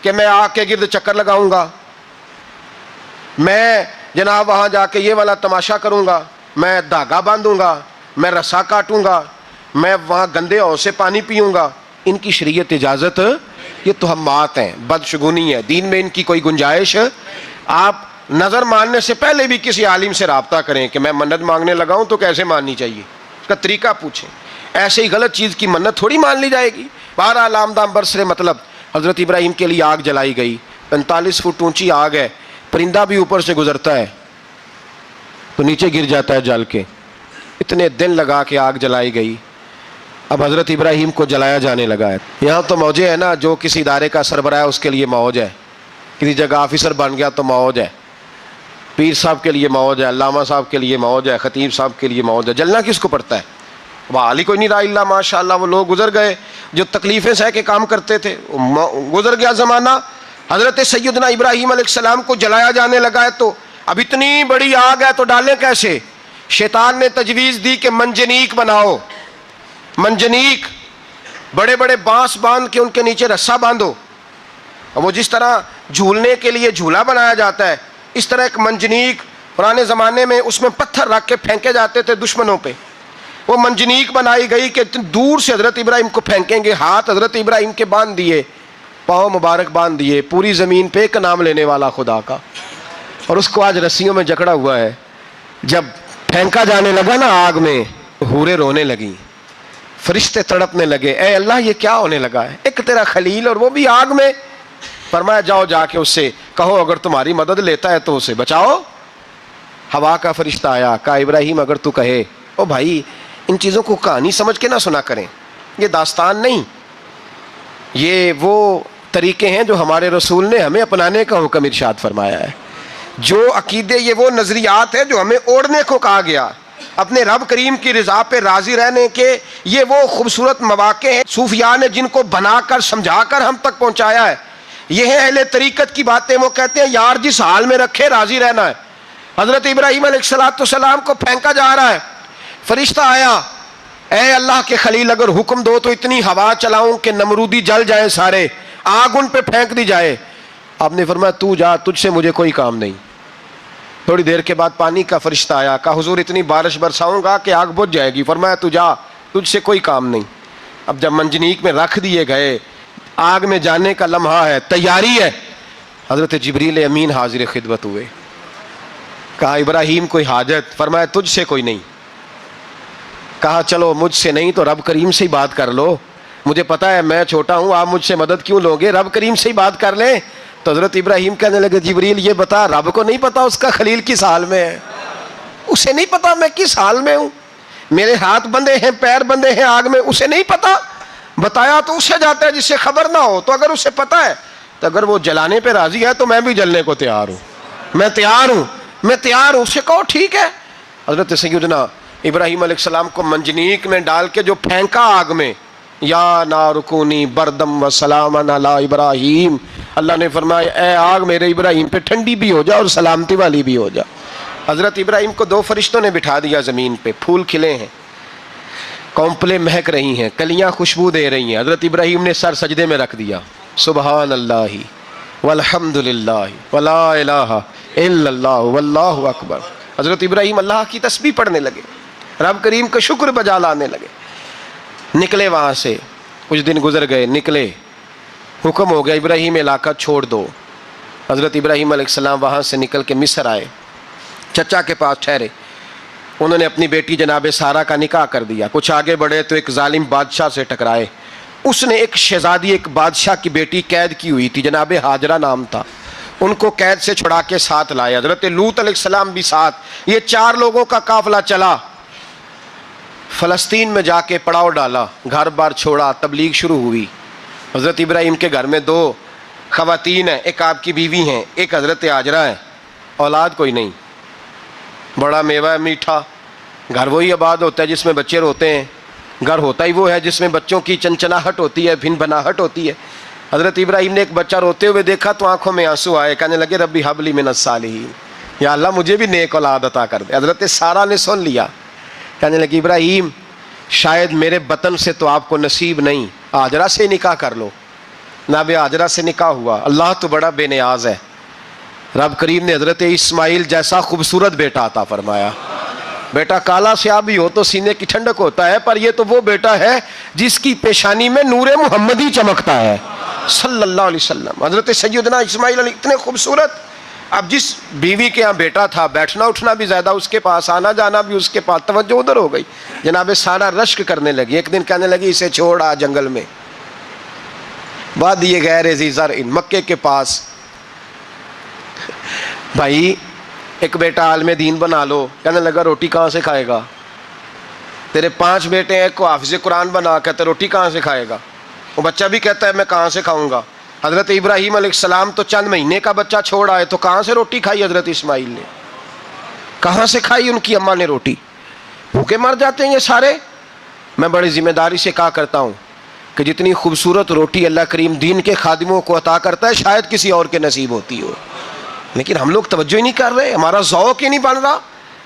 کہ میں آگ کے گرد چکر لگاؤں گا, میں جناب وہاں جا کے یہ والا تماشا کروں گا, میں دھاگا باندھوں گا, میں رسا کاٹوں گا, میں وہاں گندے ہو سے پانی پیوں گا, ان کی شریعت اجازت, یہ تہمات ہیں, بدشگونی ہے. دین میں ان کی کوئی گنجائش. آپ نظر ماننے سے پہلے بھی کسی عالم سے رابطہ کریں کہ میں منت مانگنے لگا ہوں تو کیسے ماننی چاہیے, اس کا طریقہ پوچھیں. ایسے ہی غلط چیز کی منت تھوڑی مان لی جائے گی. بہرحال آمدام برسر مطلب حضرت ابراہیم کے لیے آگ جلائی گئی. 45 فٹ اونچی آگ ہے, پرندہ بھی اوپر سے گزرتا ہے تو نیچے گر جاتا ہے جل کے. اتنے دن لگا کے آگ جلائی گئی. اب حضرت ابراہیم کو جلایا جانے لگا ہے. یہاں تو موجیں ہے نا, جو کسی ادارے کا سربراہ ہے اس کے لیے موج ہے, کسی جگہ آفیسر بن گیا تو موج ہے, پیر صاحب کے لیے موج ہے, علامہ صاحب کے لیے موج ہے, خطیب صاحب کے لیے موج ہے. جلنا کس کو پڑتا ہے؟ وہ علی کوئی نہیں رہا اللہ ماشاء اللہ. وہ لوگ گزر گئے جو تکلیفیں سہ کے کام کرتے تھے, گزر گیا زمانہ. حضرت سیدنا ابراہیم علیہ السلام کو جلایا جانے لگا ہے تو اب اتنی بڑی آگ ہے تو ڈالیں کیسے؟ شیطان نے تجویز دی کہ منجنیق بناؤ، منجنیق، بڑے بڑے بانس باندھ کے ان کے نیچے رسا باندھو، وہ جس طرح جھولنے کے لیے جھولا بنایا جاتا ہے اس طرح ایک منجنیق پرانے زمانے میں اس میں پتھر رکھ کے پھینکے جاتے تھے دشمنوں پہ، وہ منجنیق بنائی گئی کہ دور سے حضرت ابراہیم کو پھینکیں گے، ہاتھ حضرت ابراہیم کے باندھ دیے، پاؤں مبارک باندھ دیے، پوری زمین پہ ایک نام لینے والا خدا کا، اور اس کو آج رسیوں میں جکڑا ہوا ہے۔ جب پھینکا جانے لگا نا آگ میں، حوریں رونے لگیں، فرشتے تڑپنے لگے، اے اللہ یہ کیا ہونے لگا ہے، ایک تیرا خلیل اور وہ بھی آگ میں۔ فرمایا جاؤ جا کے اس سے کہو اگر تمہاری مدد لیتا ہے تو اسے بچاؤ۔ ہوا کا فرشتہ آیا، کہا ابراہیم اگر تو کہے، او بھائی ان چیزوں کو کہانی سمجھ کے نہ سنا کریں، یہ داستان نہیں، یہ وہ طریقے ہیں جو ہمارے رسول نے ہمیں اپنانے کا حکم ارشاد فرمایا ہے، جو عقیدے، یہ وہ نظریات ہیں جو ہمیں اوڑھنے کو کہا گیا، اپنے رب کریم کی رضا پہ راضی رہنے کے یہ وہ خوبصورت مواقع ہیں صوفیاء نے جن کو بنا کر سمجھا کر ہم تک پہنچایا ہے۔ یہ ہے اہل طریقت کی باتیں، وہ کہتے ہیں یار جس حال میں رکھے راضی رہنا ہے۔ حضرت ابراہیم علیہ السلام کو پھینکا جا رہا ہے، فرشتہ آیا، اے اللہ کے خلیل اگر حکم دو تو اتنی ہوا چلاؤں کہ نمرودی جل جائیں سارے، آگ ان پہ پھینک دی جائے۔ آپ نے فرمایا تو جا، تجھ سے مجھے کوئی کام نہیں۔ تھوڑی دیر کے بعد پانی کا فرشتہ آیا، کہا حضور اتنی بارش برساؤں گا کہ آگ بجھ جائے گی۔ فرمایا تو جا، تجھ سے کوئی کام نہیں۔ اب جب منجنیق میں رکھ دیے گئے، آگ میں جانے کا لمحہ ہے، تیاری ہے، حضرت جبریل امین حاضر خدمت ہوئے، کہا ابراہیم کوئی حاجت؟ فرمایا تجھ سے کوئی نہیں۔ کہا چلو مجھ سے نہیں تو رب کریم سے ہی بات کر لو، مجھے پتا ہے میں چھوٹا ہوں، آپ مجھ سے مدد کیوں لو گے، رب کریم سے ہی بات کر لیں۔ تو حضرت ابراہیم کہنے لگے جبریل یہ بتا رب کو نہیں پتا اس کا خلیل کس حال میں ہے، اسے نہیں پتا میں کس حال میں ہوں، میرے ہاتھ بندھے ہیں پیر بندھے ہیں آگ میں، اسے نہیں پتا، بتایا تو اسے جاتا ہے جس سے خبر نہ ہو، تو اگر اسے پتا ہے تو اگر وہ جلانے پہ راضی ہے تو میں بھی جلنے کو تیار ہوں، میں تیار ہوں، میں تیار ہوں، اسے کہو ٹھیک ہے۔ حضرت سیدنا ابراہیم علیہ السلام کو منجنیق میں ڈال کے جو پھینکا آگ میں، یا نار کونی بردم و سلاما علی ابراہیم، اللہ نے فرمایا اے آگ میرے ابراہیم پہ ٹھنڈی بھی ہو جا اور سلامتی والی بھی ہو جا۔ حضرت ابراہیم کو دو فرشتوں نے بٹھا دیا زمین پہ، پھول کھلے ہیں، کونپلیں مہک رہی ہیں، کلیاں خوشبو دے رہی ہیں، حضرت ابراہیم نے سر سجدے میں رکھ دیا، سبحان اللہ والحمد للہ ولا الہ الا اللہ واللہ اکبر۔ حضرت ابراہیم اللہ کی تسبیح پڑھنے لگے، رب کریم کا شکر بجا لانے لگے۔ نکلے وہاں سے، کچھ دن گزر گئے، نکلے، حکم ہو گیا ابراہیم علاقہ چھوڑ دو۔ حضرت ابراہیم علیہ السلام وہاں سے نکل کے مصر آئے، چچا کے پاس ٹھہرے، انہوں نے اپنی بیٹی جناب سارہ کا نکاح کر دیا۔ کچھ آگے بڑھے تو ایک ظالم بادشاہ سے ٹکرائے، اس نے ایک شہزادی، ایک بادشاہ کی بیٹی قید کی ہوئی تھی، جناب ہاجرہ نام تھا، ان کو قید سے چھڑا کے ساتھ لائے، حضرت لوط علیہ السلام بھی ساتھ، یہ 4 لوگوں کا قافلہ چلا، فلسطین میں جا کے پڑاؤ ڈالا، گھر بار چھوڑا، تبلیغ شروع ہوئی۔ حضرت ابراہیم کے گھر میں 2 خواتین ہیں، ایک آپ کی بیوی ہیں، ایک حضرت ہاجرہ ہے، اولاد کوئی نہیں، بڑا میوہ ہے میٹھا، گھر وہی آباد ہوتا ہے جس میں بچے روتے ہیں، گھر ہوتا ہی وہ ہے جس میں بچوں کی چنچناہٹ ہوتی ہے، بھن بھناہٹ ہوتی ہے۔ حضرت ابراہیم نے ایک بچہ روتے ہوئے دیکھا تو آنکھوں میں آنسو آئے، کہنے لگے ربی حب لی من الصالحین، یا اللہ مجھے بھی نیک اولاد عطا کر دے۔ حضرت سارہ نے سن لیا، کہنے لگی ابراہیم شاید میرے بطن سے تو آپ کو نصیب نہیں، ہاجرہ سے نکاح کر لو۔ جناب ہاجرہ سے نکاح ہوا، اللہ تو بڑا بے نیاز ہے، رب کریم نے حضرت اسماعیل جیسا خوبصورت بیٹا عطا فرمایا۔ بیٹا کالا سیاہ بھی ہو تو سینے کی ٹھنڈک ہوتا ہے، پر یہ تو وہ بیٹا ہے جس کی پیشانی میں نور محمدی چمکتا ہے صلی اللہ علیہ وسلم۔ حضرت سیدنا اسماعیل علیہ اتنے خوبصورت، اب جس بیوی کے ہاں بیٹا تھا، بیٹھنا اٹھنا بھی زیادہ اس کے پاس، آنا جانا بھی اس کے پاس، توجہ ادھر ہو گئی۔ جناب سارہ رشک کرنے لگی، ایک دن کہنے لگی اسے چھوڑ آ جنگل میں، وادی غیر ذی زرع، مکے کے پاس، بھائی ایک بیٹا عالم دین بنا لو۔ کہنے لگا روٹی کہاں سے کھائے گا، تیرے 5 بیٹے ہیں، ایک کو حافظ قرآن بنا، کہتے روٹی کہاں سے کھائے گا، وہ بچہ بھی کہتا ہے میں کہاں سے کھاؤں گا۔ حضرت ابراہیم علیہ السلام تو چند مہینے کا بچہ چھوڑ آئے، تو کہاں سے روٹی کھائی حضرت اسماعیل نے، کہاں سے کھائی ان کی اماں نے روٹی، بھوکے مر جاتے ہیں یہ سارے۔ میں بڑی ذمہ داری سے کہا کرتا ہوں کہ جتنی خوبصورت روٹی اللہ کریم دین کے خادموں کو عطا کرتا ہے شاید کسی اور کے نصیب ہوتی ہو۔ لیکن ہم لوگ توجہ ہی نہیں کر رہے, ہمارا ذوق ہی نہیں بن رہا,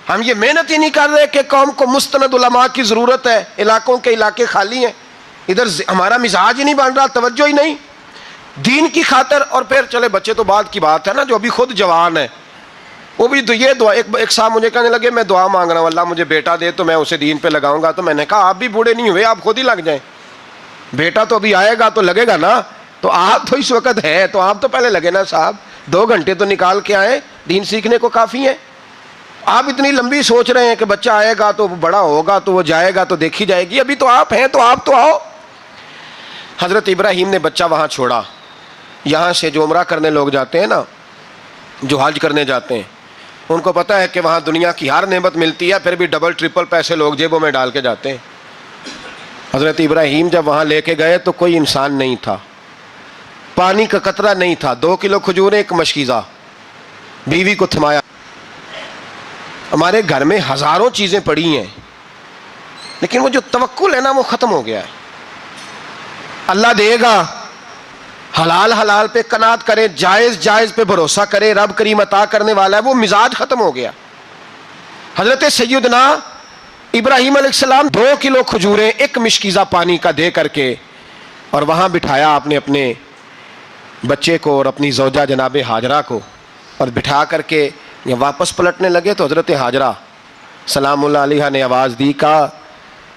ہم یہ محنت ہی نہیں کر رہے کہ قوم کو مستند علماء کی ضرورت ہے, علاقوں کے علاقے خالی ہیں, ادھر ہمارا مزاج ہی نہیں بن رہا, توجہ ہی نہیں دین کی خاطر. اور پھر چلے بچے تو بعد کی بات ہے نا, جو ابھی خود جوان ہے وہ بھی یہ دعا, ایک صاحب مجھے کہنے لگے میں دعا مانگ رہا ہوں اللہ مجھے بیٹا دے تو میں اسے دین پہ لگاؤں گا. تو میں نے کہا آپ بھی بوڑھے نہیں ہوئے, آپ خود ہی لگ جائیں, بیٹا تو ابھی آئے گا تو لگے گا نا, تو آپ تو اس وقت ہے تو آپ تو پہلے لگے نا صاحب, 2 گھنٹے تو نکال کے آئیں, دین سیکھنے کو کافی ہے. آپ اتنی لمبی سوچ رہے ہیں کہ بچہ آئے گا تو بڑا ہوگا تو وہ جائے گا تو دیکھی جائے گی, ابھی تو آپ ہیں تو آپ تو آؤ. حضرت ابراہیم نے بچہ وہاں چھوڑا. یہاں سے جو عمرہ کرنے لوگ جاتے ہیں نا, جو حج کرنے جاتے ہیں, ان کو پتہ ہے کہ وہاں دنیا کی ہر نعمت ملتی ہے, پھر بھی ڈبل ٹرپل پیسے لوگ جیبوں میں ڈال کے جاتے ہیں. حضرت ابراہیم جب وہاں لے کے گئے تو کوئی انسان نہیں تھا, پانی کا قطرہ نہیں تھا, 2 کلو کھجوریں, 1 مشکیزہ, بیوی کو تھمایا. ہمارے گھر میں ہزاروں چیزیں پڑی ہیں لیکن وہ جو توکل ہے نا وہ ختم ہو گیا ہے. اللہ دے گا, حلال حلال پہ قناعت کرے, جائز جائز پہ بھروسہ کرے, رب کریم عطا کرنے والا ہے, وہ مزاج ختم ہو گیا. حضرت سیدنا ابراہیم علیہ السلام 2 کلو کھجوریں 1 مشکیزہ پانی کا دے کر کے اور وہاں بٹھایا آپ نے اپنے بچے کو اور اپنی زوجہ جناب ہاجرہ کو, اور بٹھا کر کے یہ واپس پلٹنے لگے تو حضرت ہاجرہ سلام اللہ علیہ نے آواز دی, کہا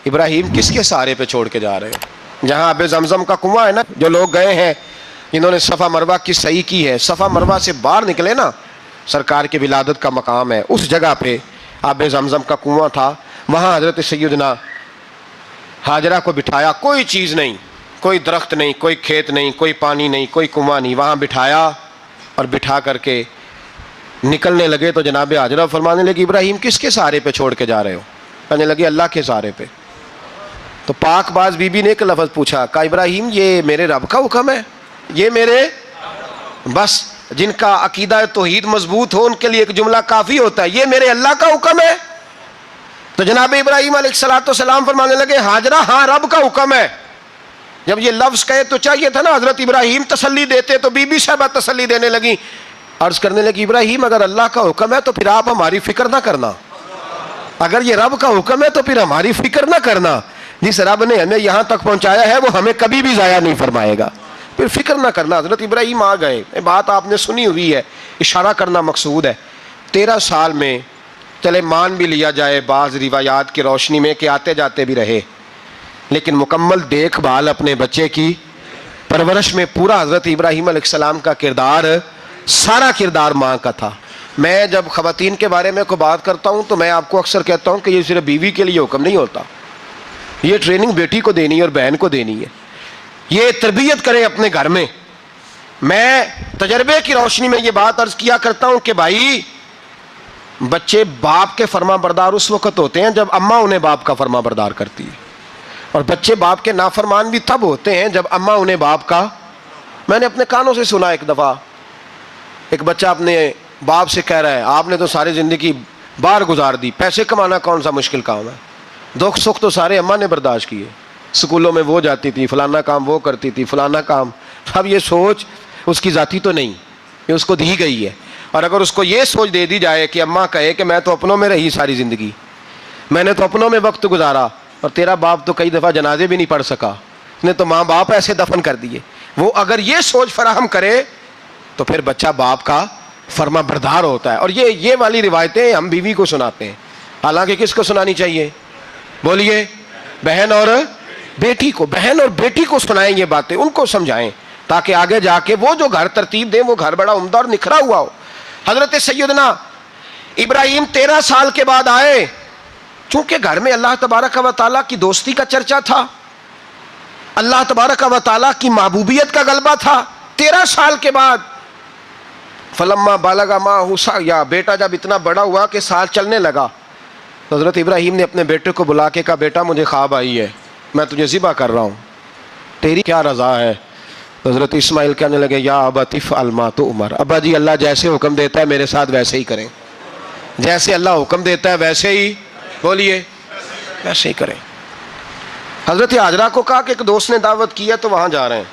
ابراہیم کس کے سہارے پہ چھوڑ کے جا رہے ہو؟ جہاں آب زمزم کا کنواں ہے نا, جو لوگ گئے ہیں جنہوں نے صفا مروہ کی صحیح کی ہے, صفا مروہ سے باہر نکلے نا, سرکار کی ولادت کا مقام ہے, اس جگہ پہ آب زمزم کا کنواں تھا, وہاں حضرت سیدنا ہاجرہ کو بٹھایا, کوئی چیز نہیں, کوئی درخت نہیں, کوئی کھیت نہیں, کوئی پانی نہیں, کوئی کنواں نہیں, وہاں بٹھایا اور بٹھا کر کے نکلنے لگے تو جناب ہاجرہ فرمانے لگی ابراہیم کس کے سہارے پہ چھوڑ کے جا رہے ہو؟ کہنے لگے اللہ کے سہارے پہ. تو پاک باز بی بی نے ایک لفظ پوچھا, کہا ابراہیم یہ میرے رب کا حکم ہے, یہ میرے, بس جن کا عقیدہ توحید مضبوط ہو ان کے لیے ایک جملہ کافی ہوتا ہے, یہ میرے اللہ کا حکم ہے. تو جناب ابراہیم علیہ السلام فرمانے لگے ہاجرہ ہاں رب کا حکم ہے. جب یہ لفظ کہے تو چاہیے تھا نا حضرت ابراہیم تسلی دیتے, تو بی بی صاحبہ تسلی دینے لگی, عرض کرنے لگی ابراہیم اگر اللہ کا حکم ہے تو پھر آپ ہماری فکر نہ کرنا, اگر یہ رب کا حکم ہے تو پھر ہماری فکر نہ کرنا, جس رب نے ہمیں یہاں تک پہنچایا ہے وہ ہمیں کبھی بھی ضائع نہیں فرمائے گا, پھر فکر نہ کرنا. حضرت ابراہیم آ گئے, بات آپ نے سنی ہوئی ہے, اشارہ کرنا مقصود ہے. 13 سال میں چلے مان بھی لیا جائے بعض روایات کی روشنی میں کہ آتے جاتے بھی رہے, لیکن مکمل دیکھ بھال اپنے بچے کی پرورش میں پورا حضرت ابراہیم علیہ السلام کا کردار, سارا کردار ماں کا تھا. میں جب خواتین کے بارے میں کوئی بات کرتا ہوں تو میں آپ کو اکثر کہتا ہوں کہ یہ صرف بیوی کے لیے حکم نہیں ہوتا, یہ ٹریننگ بیٹی کو دینی ہے اور بہن کو دینی ہے, یہ تربیت کریں اپنے گھر میں. میں تجربے کی روشنی میں یہ بات عرض کیا کرتا ہوں کہ بھائی بچے باپ کے فرما بردار اس وقت ہوتے ہیں جب اماں انہیں باپ کا فرما بردار کرتی ہے, اور بچے باپ کے نافرمان بھی تب ہوتے ہیں جب اماں انہیں باپ کا. میں نے اپنے کانوں سے سنا ایک دفعہ, ایک بچہ اپنے باپ سے کہہ رہا ہے آپ نے تو ساری زندگی باہر گزار دی, پیسے کمانا کون سا مشکل کام ہے, دکھ سکھ تو سارے اماں نے برداشت کیے, اسکولوں میں وہ جاتی تھی, فلانا کام وہ کرتی تھی, فلانا کام. اب یہ سوچ اس کی ذاتی تو نہیں, یہ اس کو دی گئی ہے, اور اگر اس کو یہ سوچ دے دی جائے کہ اماں کہے کہ میں تو اپنوں میں رہی ساری زندگی, میں نے تو اپنوں میں وقت گزارا, اور تیرا باپ تو کئی دفعہ جنازے بھی نہیں پڑھ سکا, اس نے تو ماں باپ ایسے دفن کر دیے, وہ اگر یہ سوچ فراہم کرے تو پھر بچہ باپ کا فرما بردار ہوتا ہے. اور یہ والی روایتیں ہم بیوی کو سناتے ہیں, حالانکہ کس کو سنانی چاہیے بولیے؟ بہن اور بیٹی کو. بہن اور بیٹی کو سنائیں یہ باتیں, ان کو سمجھائیں تاکہ آگے جا کے وہ جو گھر ترتیب دیں وہ گھر بڑا عمدہ اور نکھرا ہوا ہو. حضرت سیدنا ابراہیم 13 سال کے بعد آئے, چونکہ گھر میں اللہ تبارک و تعالیٰ کی دوستی کا چرچا تھا, اللہ تبارک و تعالیٰ کی محبوبیت کا غلبہ تھا. 13 سال کے بعد فلما بالغ معہ السعی, بیٹا جب اتنا بڑا ہوا کہ سال چلنے لگا, حضرت ابراہیم نے اپنے بیٹے کو بلا کے کہا بیٹا مجھے خواب آئی ہے, میں تجھے ذبح کر رہا ہوں, تیری کیا رضا ہے؟ حضرت اسماعیل کہنے لگے یا ابت افعل ما تؤمر, ابا جی اللہ جیسے حکم دیتا ہے میرے ساتھ ویسے ہی کریں, جیسے اللہ حکم دیتا ہے ویسے ہی بولیے ویسے ہی کریں. حضرت ہاجرہ کو کہا کہ ایک دوست نے دعوت کی ہے تو وہاں جا رہے ہیں,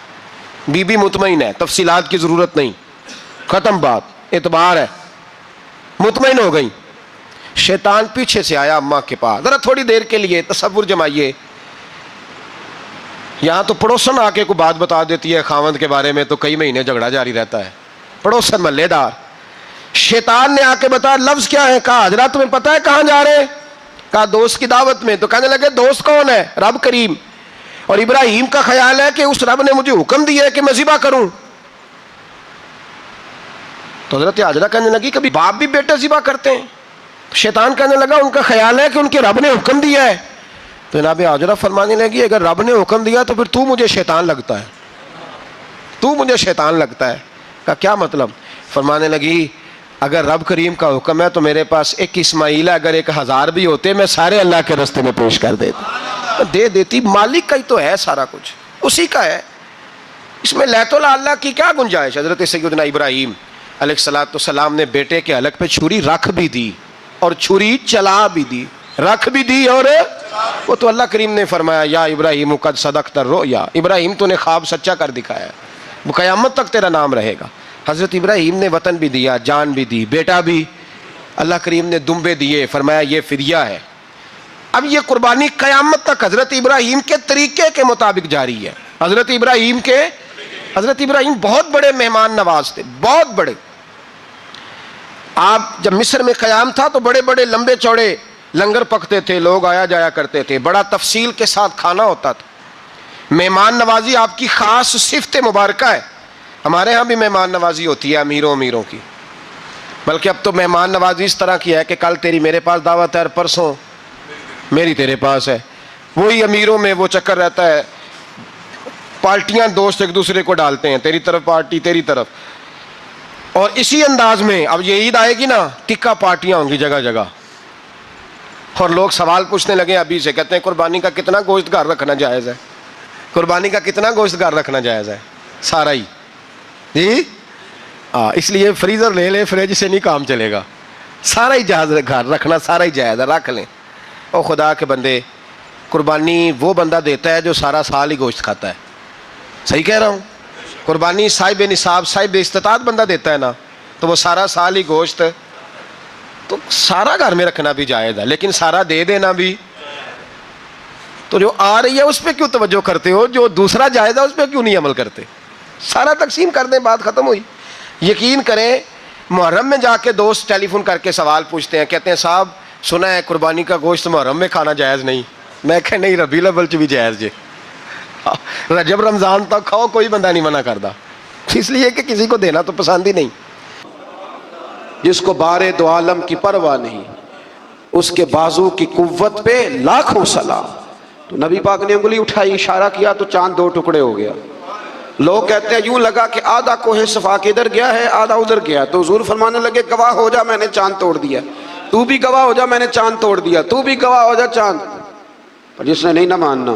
بی بی مطمئن ہے, تفصیلات کی ضرورت نہیں, ختم بات. اعتبار ہے, مطمئن ہو گئی. شیطان پیچھے سے آیا اماں کے پاس. ذرا تھوڑی دیر کے لیے تصور جمائیے, یہاں تو پڑوسن آ کے کوئی بات بتا دیتی ہے خاوند کے بارے میں تو کئی مہینے جھگڑا جاری رہتا ہے, پڑوسن محلے دار. شیطان نے آ کے بتایا لفظ کیا ہے؟ کہا حضرات تمہیں پتہ ہے کہاں جا رہے ہیں؟ کہا دوست کی دعوت میں. تو کہنے لگے دوست کون ہے؟ رب کریم. اور ابراہیم کا خیال ہے کہ اس رب نے مجھے حکم دیا ہے کہ میں ذبح کروں. تو حضرت حاجرہ کہنے لگی کبھی باپ بھی بیٹے ذبح کرتے ہیں؟ شیطان کہنے لگا ان کا خیال ہے کہ ان کے رب نے حکم دیا ہے. تو جناب حاجرہ فرمانے لگی اگر رب نے حکم دیا تو پھر تو مجھے شیطان لگتا ہے, تو مجھے شیطان لگتا ہے. کہا کیا مطلب؟ فرمانے لگی اگر رب کریم کا حکم ہے تو میرے پاس ایک اسماعیل ہے, اگر 1000 بھی ہوتے میں سارے اللہ کے راستے میں پیش کر دیتا, دے دیتی. مالک کا ہی تو ہے سارا کچھ, اسی کا ہے, اس میں لیت اللہ کی کیا گنجائش. حضرت سیدنا ابراہیم علیہ الصلوۃ والسلام نے بیٹے کے حلق پہ چھری رکھ بھی دی اور چھری چلا بھی دی, رکھ بھی دی. اور وہ تو اللہ کریم نے فرمایا یا ابراہیم قد صدقت الرؤیا, ابراہیم تو نے خواب سچا کر دکھایا, وہ قیامت تک تیرا نام رہے گا. حضرت ابراہیم نے وطن بھی دیا, جان بھی دی, بیٹا بھی. اللہ کریم نے دمبے دیے, فرمایا یہ فدیہ ہے. اب یہ قربانی قیامت تک حضرت ابراہیم کے طریقے کے مطابق جاری ہے. حضرت ابراہیم بہت بڑے مہمان نواز تھے, بہت بڑے. آپ جب مصر میں قیام تھا تو بڑے بڑے لمبے چوڑے لنگر پکتے تھے, لوگ آیا جایا کرتے تھے, بڑا تفصیل کے ساتھ کھانا ہوتا تھا. مہمان نوازی آپ کی خاص صفت مبارکہ ہے. ہمارے ہاں بھی مہمان نوازی ہوتی ہے امیروں کی, بلکہ اب تو مہمان نوازی اس طرح کی ہے کہ کل تیری میرے پاس دعوت ہے اور پرسوں میری تیرے پاس ہے. وہی امیروں میں وہ چکر رہتا ہے, پارٹیاں دوست ایک دوسرے کو ڈالتے ہیں, تیری طرف پارٹی تیری طرف. اور اسی انداز میں اب یہ عید آئے گی نا, ٹکا پارٹیاں ہوں گی جگہ جگہ. اور لوگ سوال پوچھنے لگے ابھی سے, کہتے ہیں قربانی کا کتنا گوشت گھر رکھنا جائز ہے؟ قربانی کا کتنا گوشت گھر رکھنا جائز ہے؟ سارا ہی جی. اس لیے فریزر لے لے, فریج سے نہیں کام چلے گا. سارا ہی جہاز گھر رکھنا سارا ہی جائز ہے, رکھ لیں. اور خدا کے بندے, قربانی وہ بندہ دیتا ہے جو سارا سال ہی گوشت کھاتا ہے. صحیح کہہ رہا ہوں؟ قربانی صاحب نصاب صاحب استطاعت بندہ دیتا ہے نا, تو وہ سارا سال ہی گوشت, تو سارا گھر میں رکھنا بھی جائز ہے, لیکن سارا دے دینا بھی. تو جو آ رہی ہے اس پہ کیوں توجہ کرتے ہو, جو دوسرا جائز ہے اس پہ کیوں نہیں عمل کرتے؟ سارا تقسیم کر دیں, بات ختم ہوئی. یقین کریں محرم میں جا کے دوست ٹیلی فون کر کے سوال پوچھتے ہیں, کہتے ہیں صاحب سنا ہے قربانی کا گوشت محرم میں کھانا جائز نہیں. میں کہ نہیں, ربیع الاول چ بھی جائز جے, رجب رمضان تک کھاؤ, کوئی بندہ نہیں منع کرتا. اس لیے کہ کسی کو دینا تو پسند ہی نہیں. جس کو بارے دو عالم کی پرواہ نہیں, اس کے بازو کی قوت پہ لاکھوں سلام. تو نبی پاک نے انگلی اٹھائی, اشارہ کیا تو چاند 2 ٹکڑے ہو گیا. لوگ کہتے ہیں یوں لگا کہ آدھا کوہ صفا کے ادھر گیا ہے, آدھا ادھر گیا. تو حضور فرمانے لگے گواہ ہو جا میں نے چاند توڑ دیا, تو بھی گواہ ہو جا میں نے چاند توڑ دیا, تو بھی گواہ ہو جا چاند. پر جس نے نہیں نہ ماننا,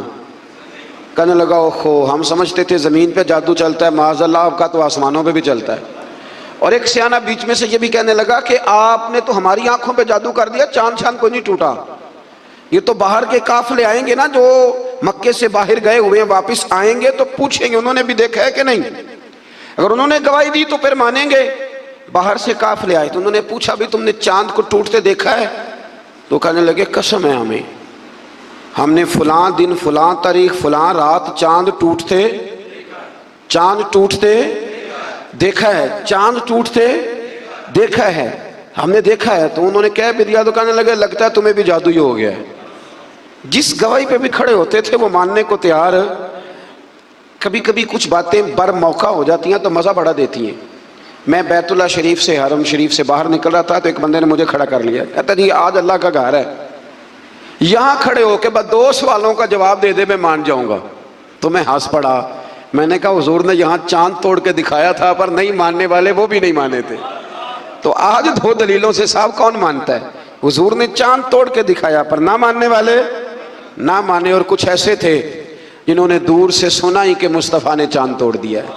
کہنے لگا اوہو ہم سمجھتے تھے زمین پہ جادو چلتا ہے, معاذ اللہ آپ کا تو آسمانوں پہ بھی چلتا ہے. اور ایک سیانہ بیچ میں سے یہ بھی کہنے لگا کہ آپ نے تو ہماری آنکھوں پہ جادو کر دیا, چاند کوئی نہیں ٹوٹا. یہ تو باہر کے قافلے آئیں گے نا جو مکے سے باہر گئے ہوئے ہیں, واپس آئیں گے تو پوچھیں گے انہوں نے بھی دیکھا ہے کہ نہیں. اگر انہوں نے گواہی دی تو پھر مانیں گے. باہر سے قافلے آئے تو انہوں نے پوچھا بھی تم نے چاند کو ٹوٹتے دیکھا ہے؟ تو کہنے لگے قسم ہے ہمیں, ہم نے فلاں دن فلاں تاریخ فلاں رات چاند ٹوٹتے دیکھا ہے, چاند ٹوٹتے دیکھا ہے, ہم نے دیکھا ہے. تو انہوں نے کہہ بھی دیا. تو کہنے لگے لگتا ہے تمہیں بھی جادو ہی ہو گیا ہے. جس گواہی پہ بھی کھڑے ہوتے تھے وہ ماننے کو تیار. کبھی کبھی کچھ باتیں بر موقع ہو جاتی ہیں تو مزہ بڑا دیتی ہیں. میں بیت اللہ شریف سے, حرم شریف سے باہر نکل رہا تھا تو ایک بندے نے مجھے کھڑا کر لیا, کہتا جی آج اللہ کا گھر ہے, یہاں کھڑے ہو کے بس 2 سوالوں کا جواب دے دے میں مان جاؤں گا. تو میں ہنس پڑا. میں نے کہا حضور نے یہاں چاند توڑ کے دکھایا تھا, پر نہیں ماننے والے وہ بھی نہیں مانے تھے. تو آج 2 دلیلوں سے صاحب کون مانتا ہے؟ حضور نے چاند توڑ کے دکھایا پر نہ ماننے والے نہ مانے. اور کچھ ایسے تھے جنہوں نے دور سے سنا ہی کہ مصطفیٰ نے چاند توڑ دیا ہے,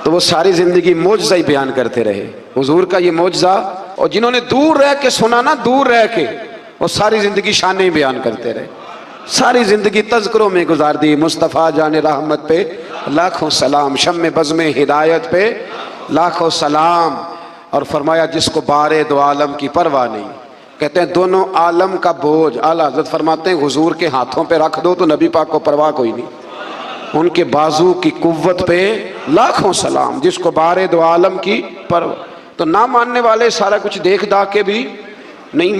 تو وہ ساری زندگی معجزہ ہی بیان کرتے رہے, حضور کا یہ معجزہ. اور جنہوں نے دور رہ کے سنا نا, دور رہ کے, وہ ساری زندگی شانیں ہی بیان کرتے رہے, ساری زندگی تذکروں میں گزار دی. مصطفیٰ جان رحمت پہ لاکھوں سلام, شم بزم ہدایت پہ لاکھوں سلام. اور فرمایا جس کو بارے دو عالم کی پرواہ نہیں. کہتے ہیں دونوں عالم کا بوجھ اعلیٰ حضرت فرماتے ہیں حضور کے ہاتھوں پہ رکھ دو تو نبی پاک کو پرواہ کوئی نہیں. ان کے بازو کی قوت پہ لاکھوں سلام. جس کو بارے دو عالم کی پرواہ. تو نہ ماننے والے سارا کچھ دیکھ دا کے بھی نہیں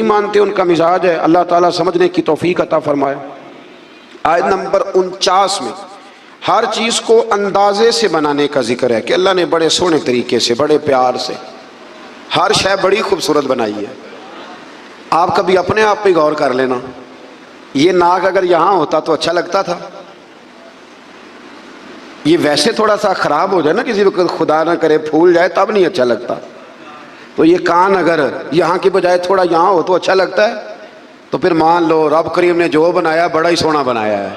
مانتے ان کا مزاج ہے. اللہ تعالیٰ سمجھنے کی توفیق عطا فرمائے. آیت نمبر 49 میں ہر چیز کو اندازے سے بنانے کا ذکر ہے کہ اللہ نے بڑے سونے طریقے سے بڑے پیار سے ہر شے بڑی خوبصورت بنائی ہے. آپ کبھی اپنے آپ پہ غور کر لینا, یہ ناک اگر یہاں ہوتا تو اچھا لگتا تھا, یہ ویسے تھوڑا سا خراب ہو جائے نا کسی وقت خدا نہ کرے پھول جائے تب نہیں اچھا لگتا. تو یہ کان اگر یہاں کی بجائے تھوڑا یہاں ہو تو اچھا لگتا ہے. تو پھر مان لو رب کریم نے جو بنایا بڑا ہی سونا بنایا ہے.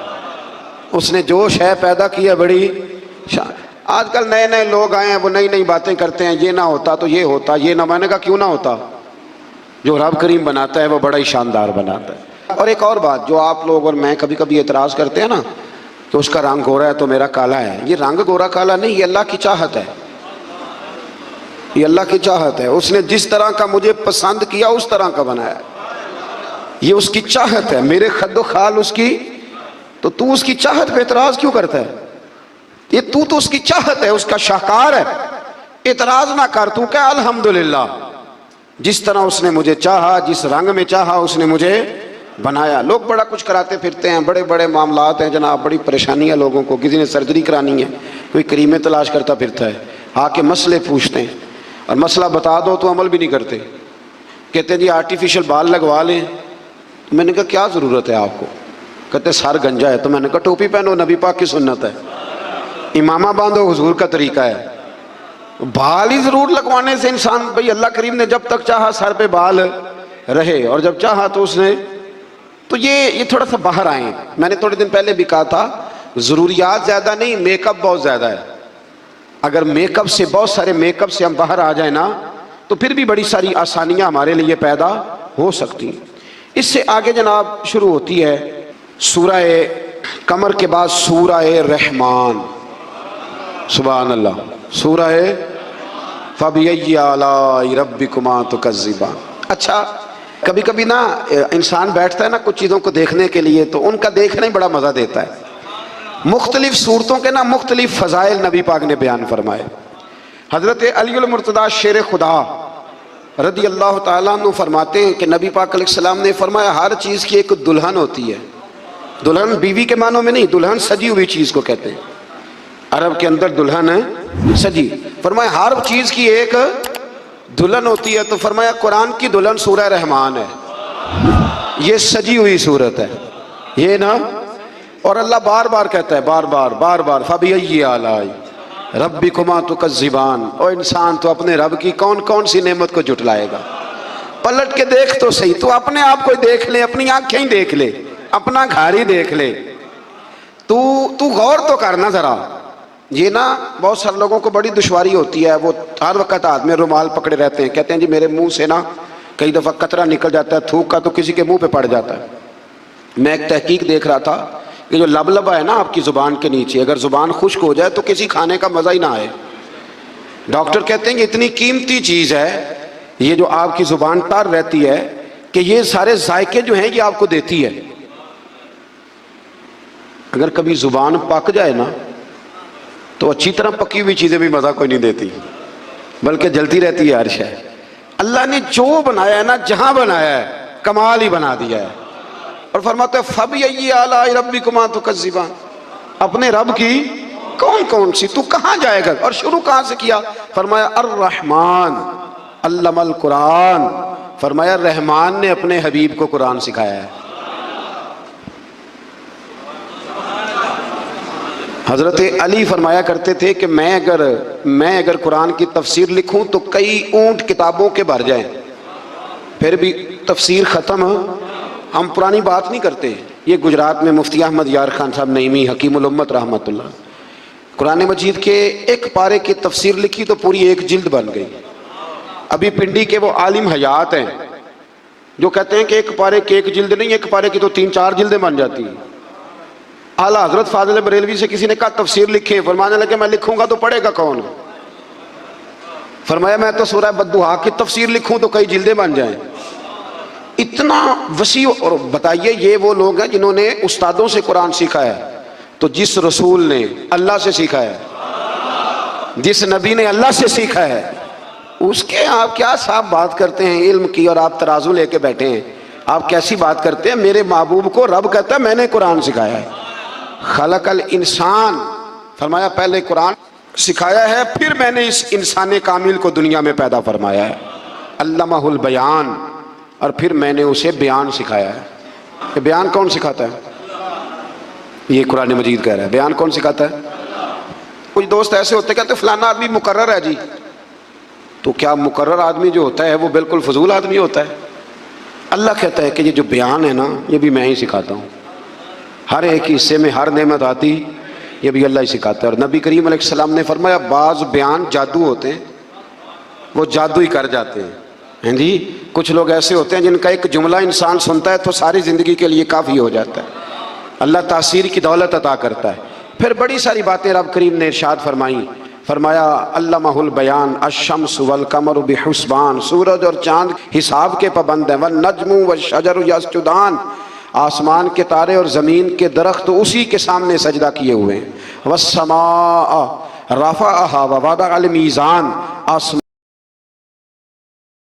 اس نے جو شے پیدا کی ہے بڑی آج کل نئے لوگ آئے ہیں وہ نئی باتیں کرتے ہیں, یہ نہ ہوتا تو یہ ہوتا, یہ نہ مانے گا کیوں نہ ہوتا. جو رب کریم بناتا ہے وہ بڑا ہی شاندار بناتا ہے. اور ایک اور بات جو آپ لوگ اور میں کبھی کبھی اعتراض کرتے ہیں نا کہ اس کا رنگ گورا ہے تو میرا کالا ہے. یہ رنگ گورا کالا نہیں, یہ اللہ کی چاہت ہے. یہ اللہ کی چاہت ہے. اس نے جس طرح کا مجھے پسند کیا اس طرح کا بنایا. یہ اس کی چاہت ہے. میرے خد و خال اس کی, تو اس کی چاہت پہ اعتراض کیوں کرتا ہے؟ یہ تو اس کی چاہت ہے, اس کا شاہکار ہے. اعتراض نہ کر, تو کہہ الحمدللہ جس طرح اس نے مجھے چاہا, جس رنگ میں چاہا اس نے مجھے بنایا. لوگ بڑا کچھ کراتے پھرتے ہیں, بڑے معاملات ہیں جناب, بڑی پریشانی ہے لوگوں کو. کسی نے سرجری کرانی ہے, کوئی کریمیں تلاش کرتا پھرتا ہے, آ کے مسئلے پوچھتے ہیں اور مسئلہ بتا دو تو عمل بھی نہیں کرتے. کہتے ہیں جی آرٹیفیشل بال لگوا لیں. میں نے کہا کیا ضرورت ہے آپ کو؟ کہتے سر گنجا ہے. تو میں نے کہا ٹوپی پہنو, نبی پاک کی سنت ہے. امامہ باندھو, حضور کا طریقہ ہے. بال ہی ضرور لگوانے سے انسان, بھئی اللہ کریم نے جب تک چاہا سر پہ بال رہے اور جب چاہا تو اس نے, تو یہ تھوڑا سا باہر آئیں. میں نے تھوڑے دن پہلے بھی کہا تھا ضروریات زیادہ نہیں, میک اپ بہت زیادہ ہے. اگر میک اپ سے, بہت سارے میک اپ سے ہم باہر آ جائیں نا تو پھر بھی بڑی ساری آسانیاں ہمارے لیے پیدا ہو سکتی ہیں. اس سے آگے جناب شروع ہوتی ہے سورہ قمر کے بعد سورہ رحمان. سبحان اللہ. سورہ فَبِأَيِّ آلَاءِ رَبِّكُمَا تُكَذِّبَانِ. اچھا کبھی کبھی نا انسان بیٹھتا ہے نا کچھ چیزوں کو دیکھنے کے لیے تو ان کا دیکھنا ہی بڑا مزہ دیتا ہے. مختلف صورتوں کے نا مختلف فضائل نبی پاک نے بیان فرمائے. حضرت علی المرتضیٰ شیر خدا رضی اللہ تعالیٰ عنہ فرماتے ہیں کہ نبی پاک علیہ السلام نے فرمایا ہر چیز کی ایک دلہن ہوتی ہے. دلہن بیوی کے معنوں میں نہیں, دلہن سجی ہوئی چیز کو کہتے ہیں. عرب کے اندر دلہن ہے سجی. فرمایا ہر چیز کی ایک دلہن ہوتی ہے. تو فرمایا قرآن کی دلہن سورہ رحمان ہے. یہ سجی ہوئی صورت ہے یہ نا. اور اللہ بار بار کہتا ہے, بار بار فَبِأَيِّ آلَاءِ رَبِّكُمَا تُكَذِّبَانِ. اور انسان تو اپنے رب کی کون سی نعمت کو جھٹلائے گا. پلٹ کے دیکھ تو صحیح, تو اپنے آپ کو دیکھ لے, اپنی آنکھیں ہی دیکھ لے, اپنا گھر ہی دیکھ لے. تو غور تو کرنا ذرا. یہ نا بہت سارے لوگوں کو بڑی دشواری ہوتی ہے, وہ ہر وقت ہاتھ میں رومال پکڑے رہتے ہیں. کہتے ہیں جی میرے منہ سے نا کئی دفعہ قطرہ نکل جاتا ہے تھوک کا تو کسی کے منہ پہ پڑ جاتا ہے. میں ایک تحقیق دیکھ رہا تھا کہ جو لبلبا ہے نا آپ کی زبان کے نیچے, اگر زبان خشک ہو جائے تو کسی کھانے کا مزہ ہی نہ آئے. ڈاکٹر کہتے ہیں کہ اتنی قیمتی چیز ہے یہ جو آپ کی زبان تار رہتی ہے کہ یہ سارے ذائقے جو ہیں یہ آپ کو دیتی ہے. اگر کبھی زبان پک جائے نا تو اچھی طرح پکی ہوئی چیزیں بھی مزہ کوئی نہیں دیتی, بلکہ جلتی رہتی ہے ہر شے. اللہ نے جو بنایا ہے نا, جہاں بنایا ہے کمال ہی بنا دیا ہے. اور فرماتا ہے فَبِأَيِّ آلَاءِ رَبِّكُمَا تُكَذِّبَانِ. اپنے رب کی کون سی, تو کہاں جائے گا. اور شروع کہاں سے کیا؟ فرمایا الرحمن علم القرآن. فرمایا رحمان نے اپنے حبیب کو قرآن سکھایا ہے. حضرت علی فرمایا کرتے تھے کہ میں اگر قرآن کی تفسیر لکھوں تو کئی اونٹ کتابوں کے بھر جائیں, پھر بھی تفسیر ختم. ہم پرانی بات نہیں کرتے. یہ گجرات میں مفتی احمد یار خان صاحب نعیمی حکیم الامت رحمۃ اللہ, قرآن مجید کے ایک پارے کی تفسیر لکھی تو پوری ایک جلد بن گئی. ابھی پنڈی کے وہ عالم حیات ہیں جو کہتے ہیں کہ ایک پارے کی ایک جلد نہیں, ایک پارے کی تو 3-4 جلدیں بن جاتی ہیں. اعلیٰ حضرت فاضل بریلوی سے کسی نے کہا تفسیر لکھیں, فرمانے لگے میں لکھوں گا تو پڑھے گا کون؟ فرمایا میں تو سورہ بددعا کی تفسیر لکھوں تو کئی جلدیں بن جائیں، اتنا وسیع۔ اور بتائیے یہ وہ لوگ ہیں جنہوں نے استادوں سے قرآن سیکھا ہے، تو جس رسول نے اللہ سے سیکھا ہے، جس نبی نے اللہ سے سیکھا ہے، اس کے آپ کیا صاحب بات کرتے ہیں علم کی، اور آپ ترازو لے کے بیٹھے ہیں، آپ کیسی بات کرتے ہیں؟ میرے محبوب کو رب کہتا ہے میں نے قرآن سکھایا ہے۔ خلق الانسان، فرمایا پہلے قرآن سکھایا ہے، پھر میں نے اس انسان کامل کو دنیا میں پیدا فرمایا ہے۔ علمہ البیان، اور پھر میں نے اسے بیان سکھایا ہے۔ کہ بیان کون سکھاتا ہے؟ یہ قرآن مجید کہہ رہا ہے، بیان کون سکھاتا ہے؟ کچھ دوست ایسے ہوتے کہتے فلانا آدمی مقرر ہے جی، تو کیا مقرر آدمی جو ہوتا ہے وہ بالکل فضول آدمی ہوتا ہے؟ اللہ کہتا ہے کہ یہ جو بیان ہے نا، یہ بھی میں ہی سکھاتا ہوں، ہر ایک حصے میں ہر نعمت آتی یہ بھی اللہ ہی سکھاتا ہے۔ اور نبی کریم علیہ السلام نے فرمایا بعض بیان جادو ہوتے ہیں، وہ جادو ہی کر جاتے ہیں جی۔ کچھ لوگ ایسے ہوتے ہیں جن کا ایک جملہ انسان سنتا ہے تو ساری زندگی کے لیے کافی ہو جاتا ہے، اللہ تاثیر کی دولت عطا کرتا ہے۔ پھر بڑی ساری باتیں رب کریم نے ارشاد فرمائیں، فرمایا علمہ البیان الشمس والقمر بحسبان، سورج اور چاند حساب کے پابند ہیں، والنجم والشجر یسجدان، آسمان کے تارے اور زمین کے درخت اسی کے سامنے سجدہ کیے ہوئے ہیں، والسماء رفعها ووضع الميزان، آسمان